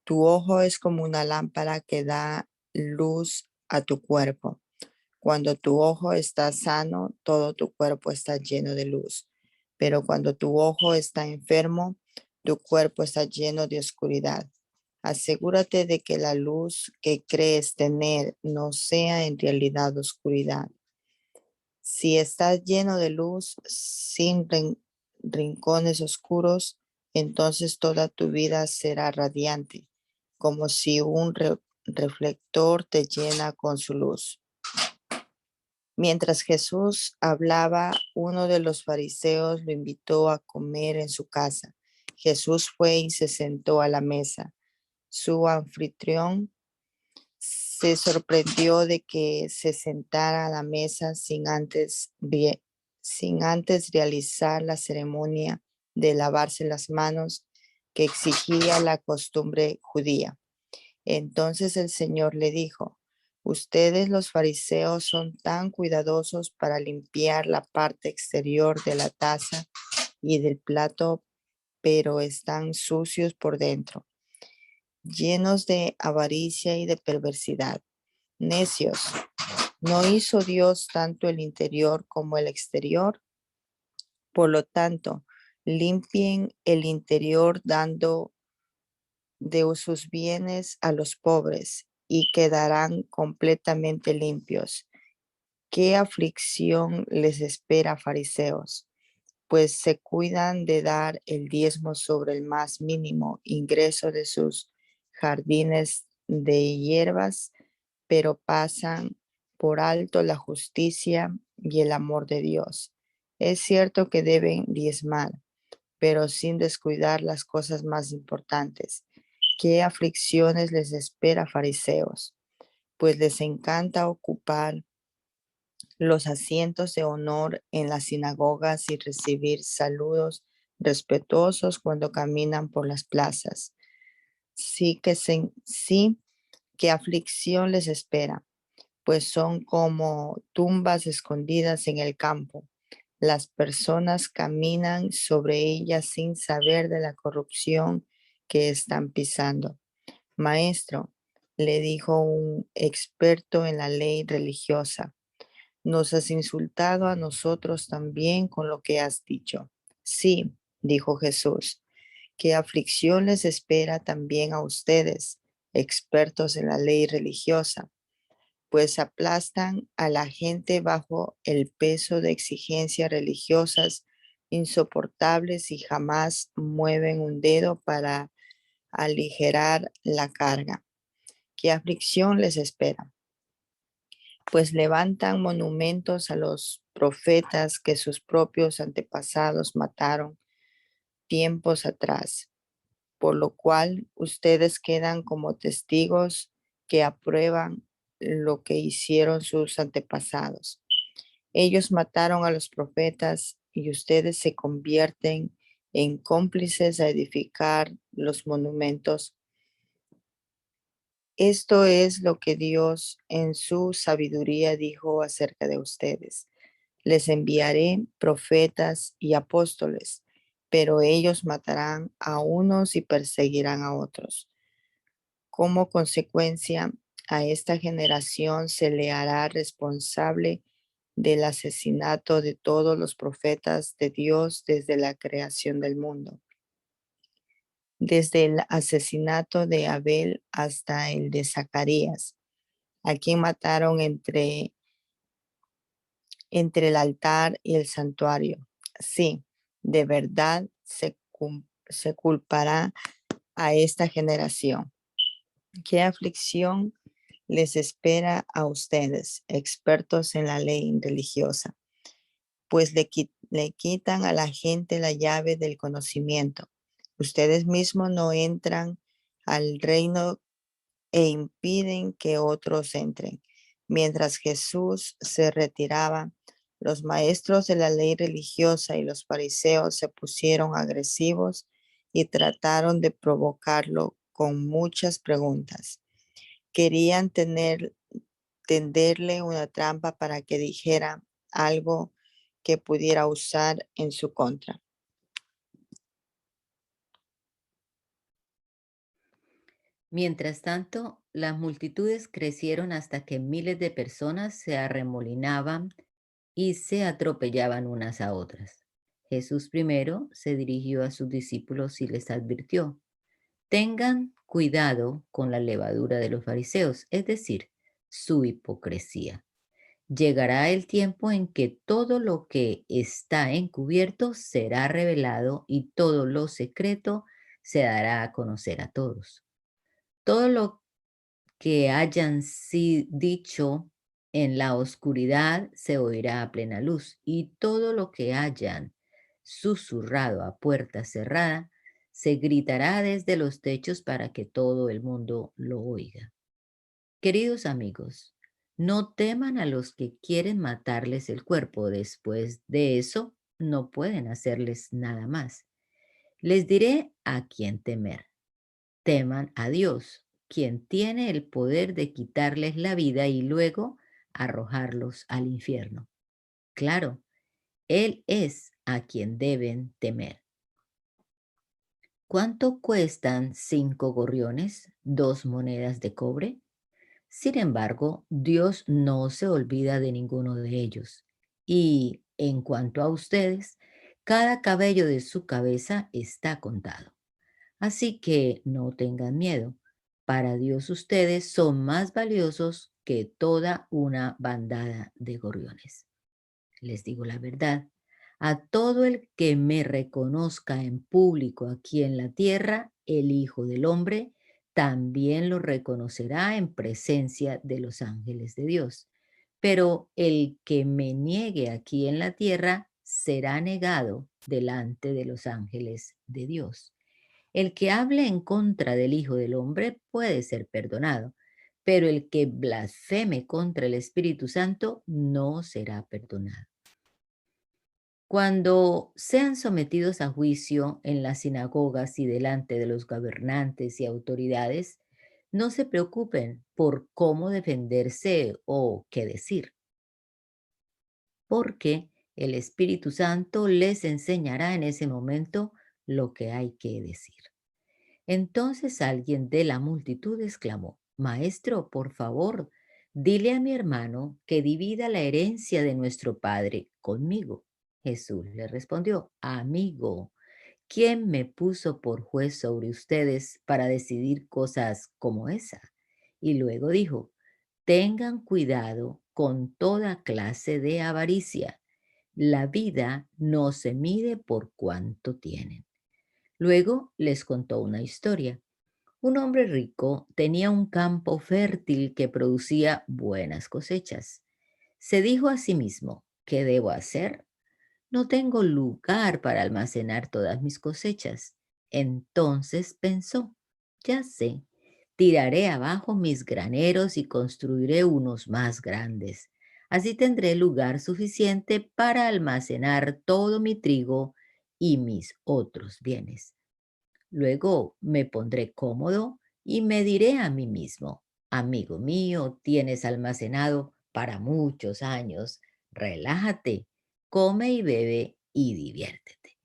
Tu ojo es como una lámpara que da luz a tu cuerpo. Cuando tu ojo está sano, todo tu cuerpo está lleno de luz. Pero cuando tu ojo está enfermo, tu cuerpo está lleno de oscuridad. Asegúrate de que la luz que crees tener no sea en realidad oscuridad. Si estás lleno de luz sin rincones oscuros, entonces toda tu vida será radiante, como si un reflector te llena con su luz. Mientras Jesús hablaba, uno de los fariseos lo invitó a comer en su casa. Jesús fue y se sentó a la mesa. Su anfitrión se sorprendió de que se sentara a la mesa sin antes realizar la ceremonia de lavarse las manos que exigía la costumbre judía. Entonces el Señor le dijo: ustedes los fariseos son tan cuidadosos para limpiar la parte exterior de la taza y del plato, pero están sucios por dentro, llenos de avaricia y de perversidad. Necios, ¿no hizo Dios tanto el interior como el exterior? Por lo tanto, limpien el interior dando de sus bienes a los pobres y quedarán completamente limpios. ¿Qué aflicción les espera, fariseos? Pues se cuidan de dar el diezmo sobre el más mínimo ingreso de sus jardines de hierbas, pero pasan por alto la justicia y el amor de Dios. Es cierto que deben diezmar, pero sin descuidar las cosas más importantes. ¿Qué aflicciones les espera, fariseos? Pues les encanta ocupar los asientos de honor en las sinagogas y recibir saludos respetuosos cuando caminan por las plazas. Sí, ¿qué aflicción les espera? Pues son como tumbas escondidas en el campo. Las personas caminan sobre ellas sin saber de la corrupción que están pisando. Maestro, le dijo un experto en la ley religiosa, nos has insultado a nosotros también con lo que has dicho. Sí, dijo Jesús, ¿qué aflicción les espera también a ustedes, expertos en la ley religiosa? Pues aplastan a la gente bajo el peso de exigencias religiosas insoportables y jamás mueven un dedo para aligerar la carga. ¿Qué aflicción les espera? Pues levantan monumentos a los profetas que sus propios antepasados mataron tiempos atrás, por lo cual ustedes quedan como testigos que aprueban lo que hicieron sus antepasados. Ellos mataron a los profetas y ustedes se convierten en cómplices a edificar los monumentos. Esto es lo que Dios en su sabiduría dijo acerca de ustedes. Les enviaré profetas y apóstoles, pero ellos matarán a unos y perseguirán a otros. Como consecuencia, a esta generación se le hará responsable del asesinato de todos los profetas de Dios desde la creación del mundo, desde el asesinato de Abel hasta el de Zacarías, a quien mataron entre el altar y el santuario. Sí, de verdad se culpará a esta generación. ¿Qué aflicción les espera a ustedes, expertos en la ley religiosa? Pues le quitan a la gente la llave del conocimiento. Ustedes mismos no entran al reino e impiden que otros entren. Mientras Jesús se retiraba, los maestros de la ley religiosa y los fariseos se pusieron agresivos y trataron de provocarlo con muchas preguntas. Querían tenderle una trampa para que dijera algo que pudiera usar en su contra. Mientras tanto, las multitudes crecieron hasta que miles de personas se arremolinaban y se atropellaban unas a otras. Jesús primero se dirigió a sus discípulos y les advirtió: tengan cuidado con la levadura de los fariseos, es decir, su hipocresía. Llegará el tiempo en que todo lo que está encubierto será revelado y todo lo secreto se dará a conocer a todos. Todo lo que hayan dicho en la oscuridad se oirá a plena luz, y todo lo que hayan susurrado a puerta cerrada se gritará desde los techos para que todo el mundo lo oiga. Queridos amigos, no teman a los que quieren matarles el cuerpo. Después de eso, no pueden hacerles nada más. Les diré a quién temer. Teman a Dios, quien tiene el poder de quitarles la vida y luego arrojarlos al infierno. Claro, Él es a quien deben temer. ¿Cuánto cuestan 5 gorriones, 2 monedas de cobre? Sin embargo, Dios no se olvida de ninguno de ellos. Y en cuanto a ustedes, cada cabello de su cabeza está contado. Así que no tengan miedo. Para Dios ustedes son más valiosos que toda una bandada de gorriones. Les digo la verdad, a todo el que me reconozca en público aquí en la tierra, el Hijo del Hombre también lo reconocerá en presencia de los ángeles de Dios. Pero el que me niegue aquí en la tierra será negado delante de los ángeles de Dios. El que hable en contra del Hijo del Hombre puede ser perdonado, pero el que blasfeme contra el Espíritu Santo no será perdonado. Cuando sean sometidos a juicio en las sinagogas y delante de los gobernantes y autoridades, no se preocupen por cómo defenderse o qué decir, porque el Espíritu Santo les enseñará en ese momento lo que hay que decir. Entonces alguien de la multitud exclamó: Maestro, por favor, dile a mi hermano que divida la herencia de nuestro padre conmigo. Jesús le respondió: Amigo, ¿quién me puso por juez sobre ustedes para decidir cosas como esa? Y luego dijo: tengan cuidado con toda clase de avaricia. La vida no se mide por cuánto tienen. Luego les contó una historia. Un hombre rico tenía un campo fértil que producía buenas cosechas. Se dijo a sí mismo: ¿qué debo hacer? No tengo lugar para almacenar todas mis cosechas. Entonces pensó: ya sé, tiraré abajo mis graneros y construiré unos más grandes. Así tendré lugar suficiente para almacenar todo mi trigo y mis otros bienes. Luego me pondré cómodo y me diré a mí mismo: amigo mío, tienes almacenado para muchos años. Relájate, come y bebe y diviértete.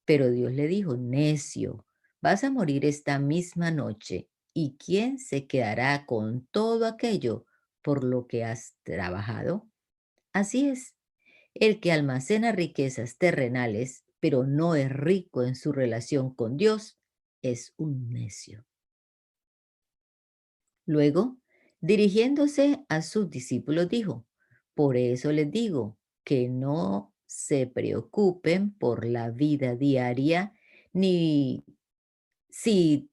Pero Dios le dijo: necio, vas a morir esta misma noche, ¿y quién se quedará con todo aquello por lo que has trabajado? Así es, el que almacena riquezas terrenales, pero no es rico en su relación con Dios, es un necio. Luego, dirigiéndose a sus discípulos, dijo: por eso les digo que no se preocupen por la vida diaria, ni si,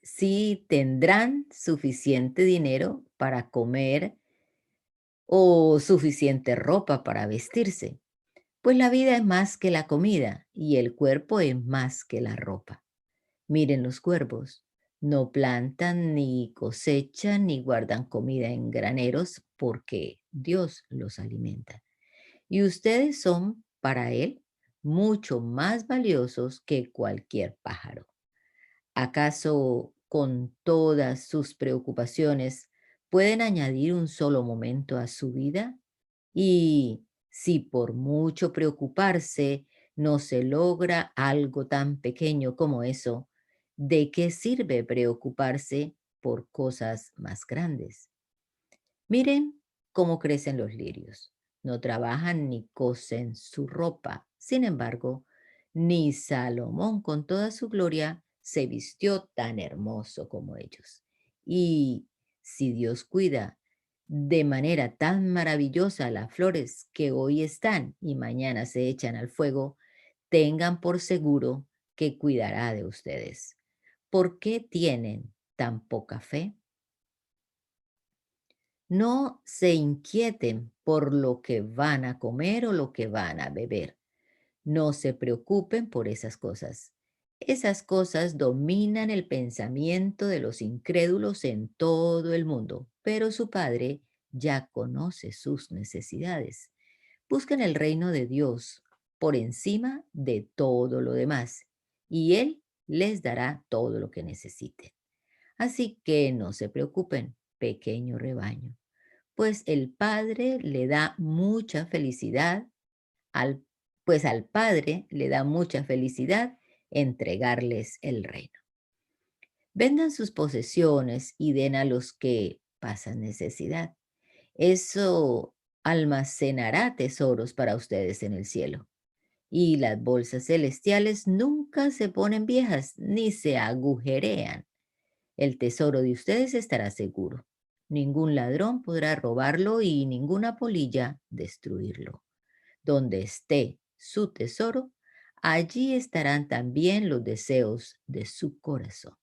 si tendrán suficiente dinero para comer o suficiente ropa para vestirse. Pues la vida es más que la comida y el cuerpo es más que la ropa. Miren los cuervos, no plantan ni cosechan ni guardan comida en graneros porque Dios los alimenta. Y ustedes son para Él mucho más valiosos que cualquier pájaro. ¿Acaso con todas sus preocupaciones pueden añadir un solo momento a su vida? Y si por mucho preocuparse no se logra algo tan pequeño como eso, ¿de qué sirve preocuparse por cosas más grandes? Miren cómo crecen los lirios. No trabajan ni cosen su ropa. Sin embargo, ni Salomón con toda su gloria se vistió tan hermoso como ellos. Y si Dios cuida de manera tan maravillosa las flores que hoy están y mañana se echan al fuego, tengan por seguro que cuidará de ustedes. ¿Por qué tienen tan poca fe? No se inquieten por lo que van a comer o lo que van a beber. No se preocupen por esas cosas. Esas cosas dominan el pensamiento de los incrédulos en todo el mundo, pero su Padre ya conoce sus necesidades. Busquen el reino de Dios por encima de todo lo demás, y Él les dará todo lo que necesiten. Así que no se preocupen, pequeño rebaño, pues el Padre le da mucha felicidad al pues al Padre le da mucha felicidad entregarles el reino. Vendan sus posesiones y den a los que pasan necesidad. Eso almacenará tesoros para ustedes en el cielo. Y las bolsas celestiales nunca se ponen viejas ni se agujerean. El tesoro de ustedes estará seguro. Ningún ladrón podrá robarlo y ninguna polilla destruirlo. Donde esté su tesoro, allí estarán también los deseos de su corazón.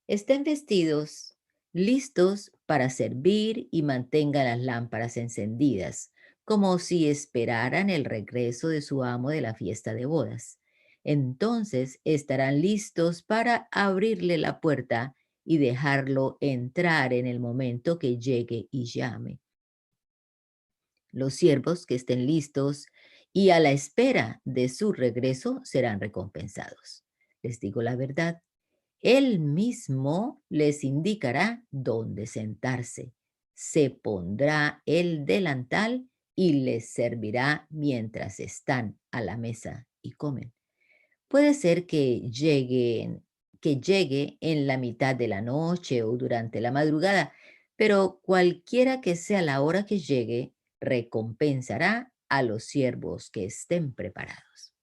Estén vestidos, listos para servir y mantengan las lámparas encendidas, como si esperaran el regreso de su amo de la fiesta de bodas. Entonces estarán listos para abrirle la puerta y dejarlo entrar en el momento que llegue y llame. Los siervos que estén listos y a la espera de su regreso serán recompensados. Les digo la verdad, él mismo les indicará dónde sentarse. Se pondrá el delantal y les servirá mientras están a la mesa y comen. Puede ser que llegue en la mitad de la noche o durante la madrugada, pero cualquiera que sea la hora que llegue, recompensará a los siervos que estén preparados.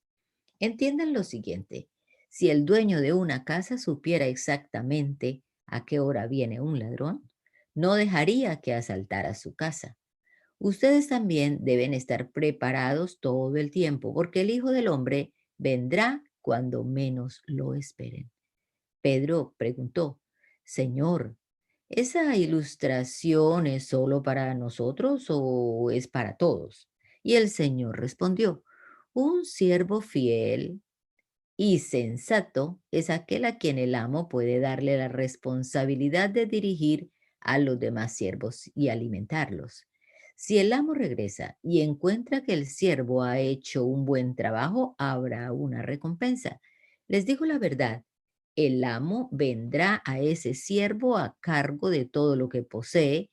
Entiendan lo siguiente, si el dueño de una casa supiera exactamente a qué hora viene un ladrón, no dejaría que asaltara su casa. Ustedes también deben estar preparados todo el tiempo, porque el Hijo del Hombre vendrá cuando menos lo esperen. Pedro preguntó, Señor, ¿esa ilustración es solo para nosotros o es para todos? Y el Señor respondió, un siervo fiel y sensato es aquel a quien el amo puede darle la responsabilidad de dirigir a los demás siervos y alimentarlos. Si el amo regresa y encuentra que el siervo ha hecho un buen trabajo, habrá una recompensa. Les digo la verdad, el amo vendrá a ese siervo a cargo de todo lo que posee,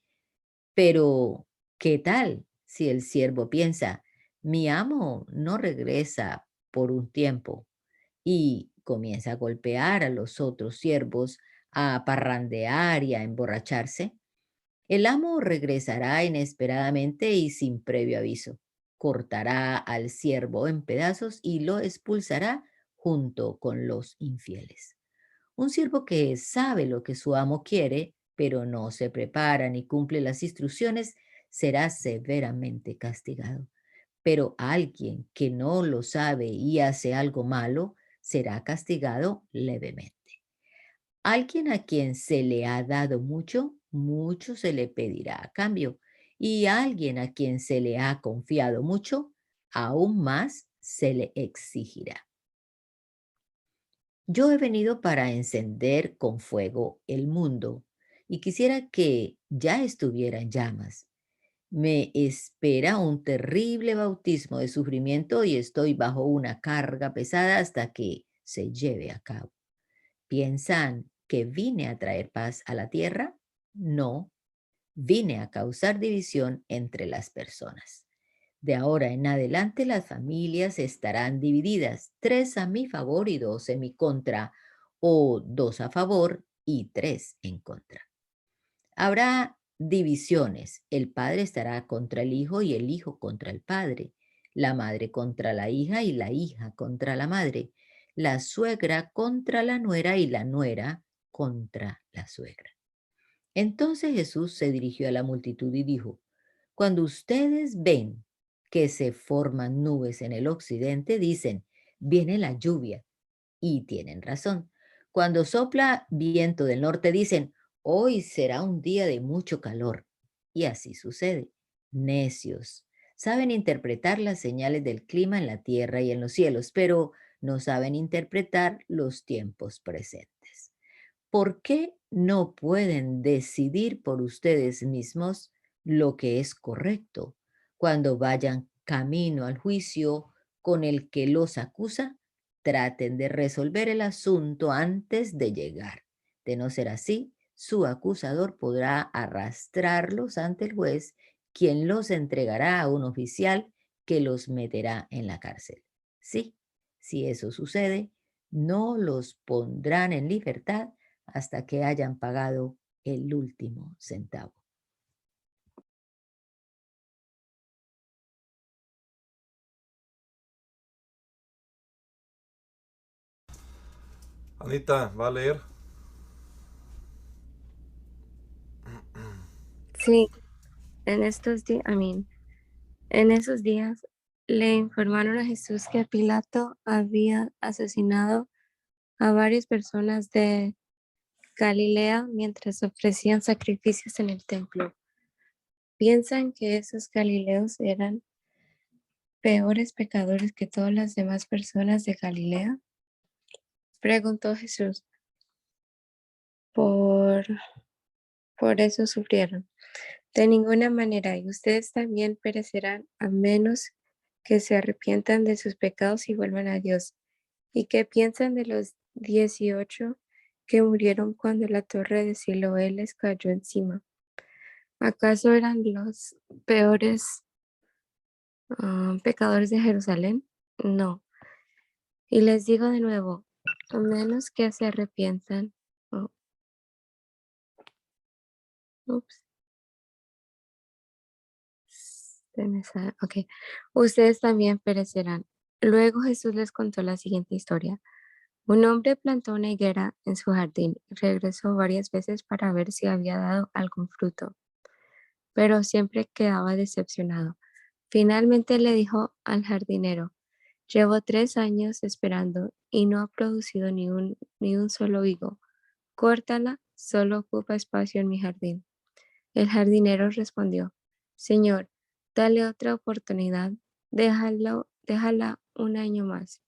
pero ¿qué tal si el siervo piensa, mi amo no regresa por un tiempo? Y comienza a golpear a los otros siervos, a parrandear y a emborracharse, el amo regresará inesperadamente y sin previo aviso. Cortará al siervo en pedazos y lo expulsará junto con los infieles. Un siervo que sabe lo que su amo quiere, pero no se prepara ni cumple las instrucciones, será severamente castigado. Pero alguien que no lo sabe y hace algo malo, será castigado levemente. Alguien a quien se le ha dado mucho, mucho se le pedirá a cambio. Y a alguien a quien se le ha confiado mucho, aún más se le exigirá. Yo he venido para encender con fuego el mundo y quisiera que ya estuviera en llamas. Me espera un terrible bautismo de sufrimiento y estoy bajo una carga pesada hasta que se lleve a cabo. ¿Piensan que vine a traer paz a la tierra? No, Vine a causar división entre las personas. De ahora en adelante las familias estarán divididas, 3 a mi favor y 2 en mi contra, o 2 a favor y 3 en contra. Habrá divisiones. El padre estará contra el hijo y el hijo contra el padre, la madre contra la hija y la hija contra la madre, la suegra contra la nuera y la nuera contra la suegra. Entonces Jesús se dirigió a la multitud y dijo: cuando ustedes ven que se forman nubes en el occidente, dicen, viene la lluvia, y tienen razón. Cuando sopla viento del norte, dicen, hoy será un día de mucho calor, y así sucede. Necios, saben interpretar las señales del clima en la tierra y en los cielos, pero no saben interpretar los tiempos presentes. ¿Por qué no pueden decidir por ustedes mismos lo que es correcto cuando vayan camino al juicio con el que los acusa? Traten de resolver el asunto antes de llegar. De no ser así, su acusador podrá arrastrarlos ante el juez, quien los entregará a un oficial que los meterá en la cárcel. Sí, si eso sucede, no los pondrán en libertad hasta que hayan pagado el último centavo. Anita, ¿va a leer? Sí, en esos días le informaron a Jesús que Pilato había asesinado a varias personas de Galilea mientras ofrecían sacrificios en el templo. ¿Piensan que esos galileos eran peores pecadores que todas las demás personas de Galilea? Preguntó Jesús. Por eso sufrieron. De ninguna manera, y ustedes también perecerán a menos que se arrepientan de sus pecados y vuelvan a Dios. ¿Y qué piensan de los 18 que murieron cuando la torre de Siloé les cayó encima? ¿Acaso eran los peores pecadores de Jerusalén? No. Y les digo de nuevo, a menos que se arrepientan. oh, ups, ok. Ustedes también perecerán. Luego Jesús les contó la siguiente historia. Un hombre plantó una higuera en su jardín y regresó varias veces para ver si había dado algún fruto, pero siempre quedaba decepcionado. Finalmente le dijo al jardinero, llevo 3 años esperando y no ha producido ni un solo higo. Córtala, solo ocupa espacio en mi jardín. El jardinero respondió, Señor, dale otra oportunidad, déjala un año más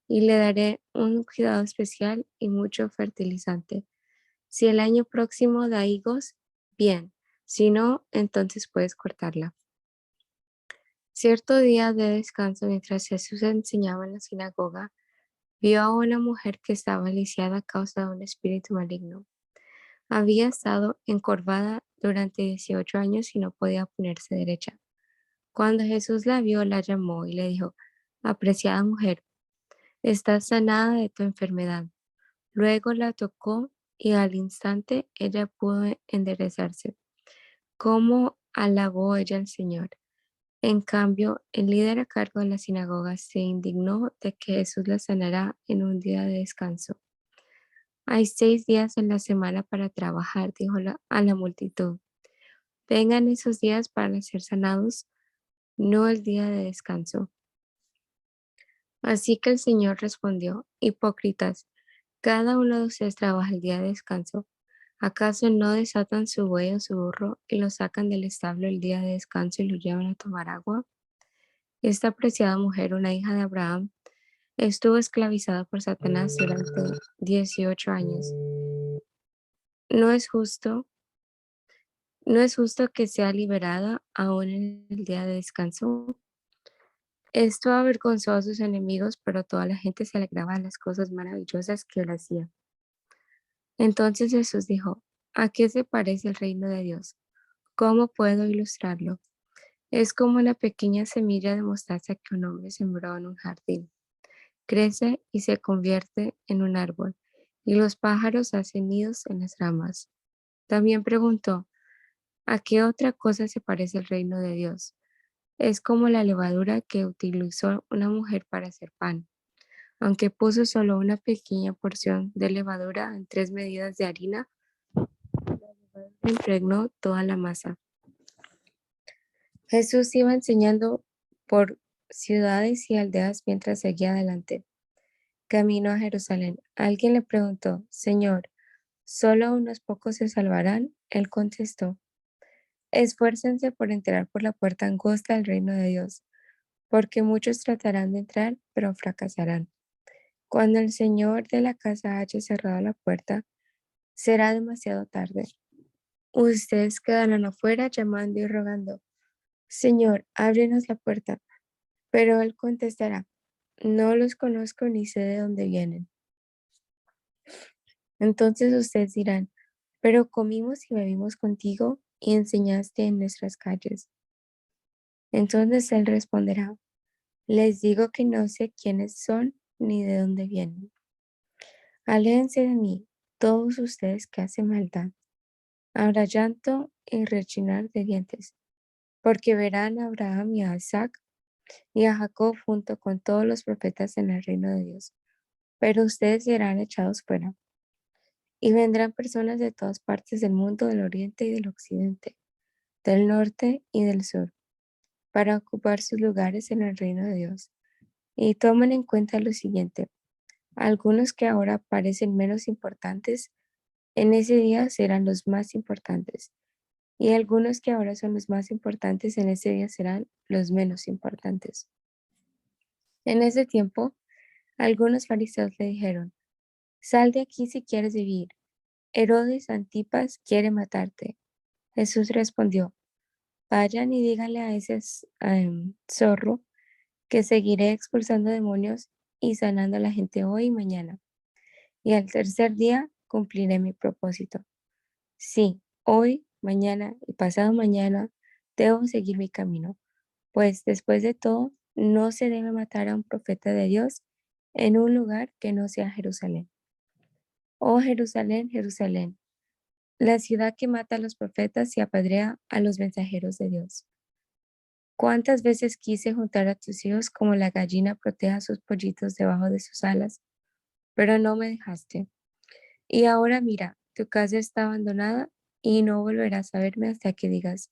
y le daré un cuidado especial y mucho fertilizante. Si el año próximo da higos, bien, si no, entonces puedes cortarla. Cierto día de descanso, mientras Jesús enseñaba en la sinagoga, vio a una mujer que estaba lisiada a causa de un espíritu maligno. Había estado encorvada durante 18 años y no podía ponerse derecha. Cuando Jesús la vio, la llamó y le dijo, apreciada mujer, estás sanada de tu enfermedad. Luego la tocó y al instante ella pudo enderezarse. ¿Cómo alabó ella al Señor? En cambio, el líder a cargo de la sinagoga se indignó de que Jesús la sanara en un día de descanso. Hay 6 días en la semana para trabajar, dijo a la multitud. Vengan esos días para ser sanados, no el día de descanso. Así que el Señor respondió, hipócritas, cada uno de ustedes trabaja el día de descanso. ¿Acaso no desatan su buey o su burro y lo sacan del establo el día de descanso y lo llevan a tomar agua? Esta apreciada mujer, una hija de Abraham, estuvo esclavizada por Satanás durante 18 años. No es justo que sea liberada aún en el día de descanso. Esto avergonzó a sus enemigos, pero toda la gente se alegraba de las cosas maravillosas que él hacía. Entonces Jesús dijo, ¿a qué se parece el reino de Dios? ¿Cómo puedo ilustrarlo? Es como la pequeña semilla de mostaza que un hombre sembró en un jardín. Crece y se convierte en un árbol, y los pájaros hacen nidos en las ramas. También preguntó, ¿a qué otra cosa se parece el reino de Dios? Es como la levadura que utilizó una mujer para hacer pan. Aunque puso solo una pequeña porción de levadura en 3 medidas de harina, impregnó toda la masa. Jesús iba enseñando por ciudades y aldeas mientras seguía adelante. Camino a Jerusalén. Alguien le preguntó, Señor, ¿solo unos pocos se salvarán? Él contestó, esfuércense por entrar por la puerta angosta del reino de Dios, porque muchos tratarán de entrar, pero fracasarán. Cuando el Señor de la casa haya cerrado la puerta, será demasiado tarde. Ustedes quedarán afuera llamando y rogando, Señor, ábrenos la puerta. Pero Él contestará, no los conozco ni sé de dónde vienen. Entonces ustedes dirán, pero comimos y bebimos contigo y enseñaste en nuestras calles. Entonces Él responderá, les digo que no sé quiénes son ni de dónde vienen. Aléjense de mí, todos ustedes que hacen maldad. Habrá llanto y rechinar de dientes, porque verán a Abraham y a Isaac y a Jacob junto con todos los profetas en el reino de Dios. Pero ustedes serán echados fuera. Y vendrán personas de todas partes del mundo, del oriente y del occidente, del norte y del sur, para ocupar sus lugares en el reino de Dios. Y tomen en cuenta lo siguiente. Algunos que ahora parecen menos importantes, en ese día serán los más importantes. Y algunos que ahora son los más importantes, en ese día serán los menos importantes. En ese tiempo, algunos fariseos le dijeron, sal de aquí si quieres vivir. Herodes Antipas quiere matarte. Jesús respondió, vayan y díganle a ese zorro que seguiré expulsando demonios y sanando a la gente hoy y mañana. Y al tercer día cumpliré mi propósito. Sí, hoy, mañana y pasado mañana debo seguir mi camino, pues después de todo, no se debe matar a un profeta de Dios en un lugar que no sea Jerusalén. Oh Jerusalén, Jerusalén, la ciudad que mata a los profetas y apedrea a los mensajeros de Dios. ¿Cuántas veces quise juntar a tus hijos como la gallina protege a sus pollitos debajo de sus alas? Pero no me dejaste. Y ahora mira, tu casa está abandonada y no volverás a verme hasta que digas,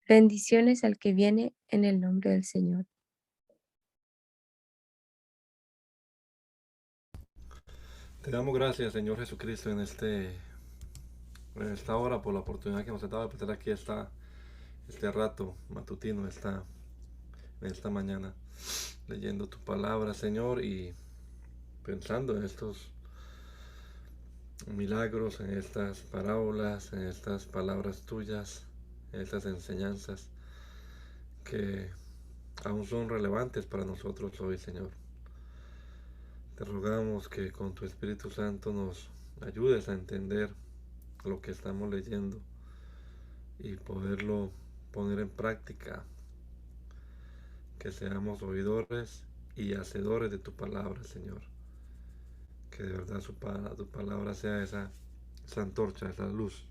bendiciones al que viene en el nombre del Señor. Te damos gracias, Señor Jesucristo, en esta hora por la oportunidad que nos ha dado de estar aquí este rato matutino, en esta mañana, leyendo tu palabra, Señor, y pensando en estos milagros, en estas parábolas, en estas palabras tuyas, en estas enseñanzas que aún son relevantes para nosotros hoy, Señor. Te rogamos que con tu Espíritu Santo nos ayudes a entender lo que estamos leyendo y poderlo poner en práctica, que seamos oidores y hacedores de tu palabra, Señor. Que de verdad tu palabra sea esa antorcha, esa luz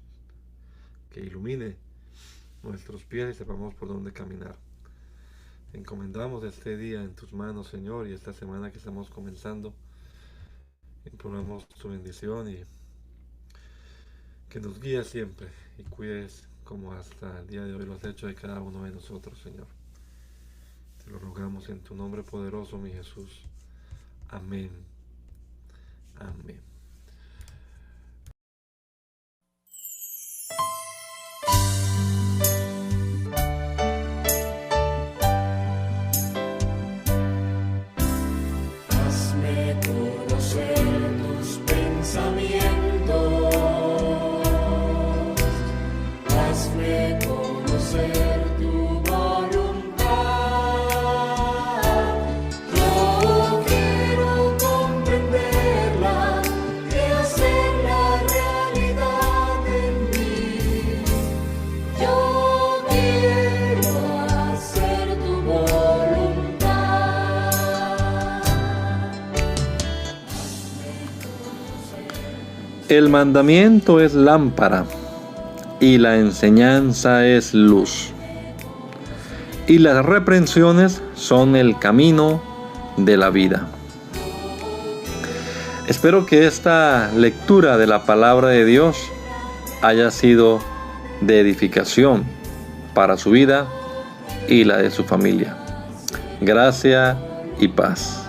que ilumine nuestros pies y sepamos por dónde caminar. Encomendamos este día en tus manos, Señor, y esta semana que estamos comenzando. Imploramos tu bendición y que nos guíes siempre y cuides como hasta el día de hoy lo has hecho de cada uno de nosotros, Señor. Te lo rogamos en tu nombre poderoso, mi Jesús. Amén. Amén. Hazme conocer tus pensamientos, hazme conocer tu voluntad. Yo quiero comprenderla El mandamiento es lámpara y la enseñanza es luz. Y las reprensiones son el camino de la vida. Espero que esta lectura de la palabra de Dios haya sido de edificación para su vida y la de su familia. Gracia y paz.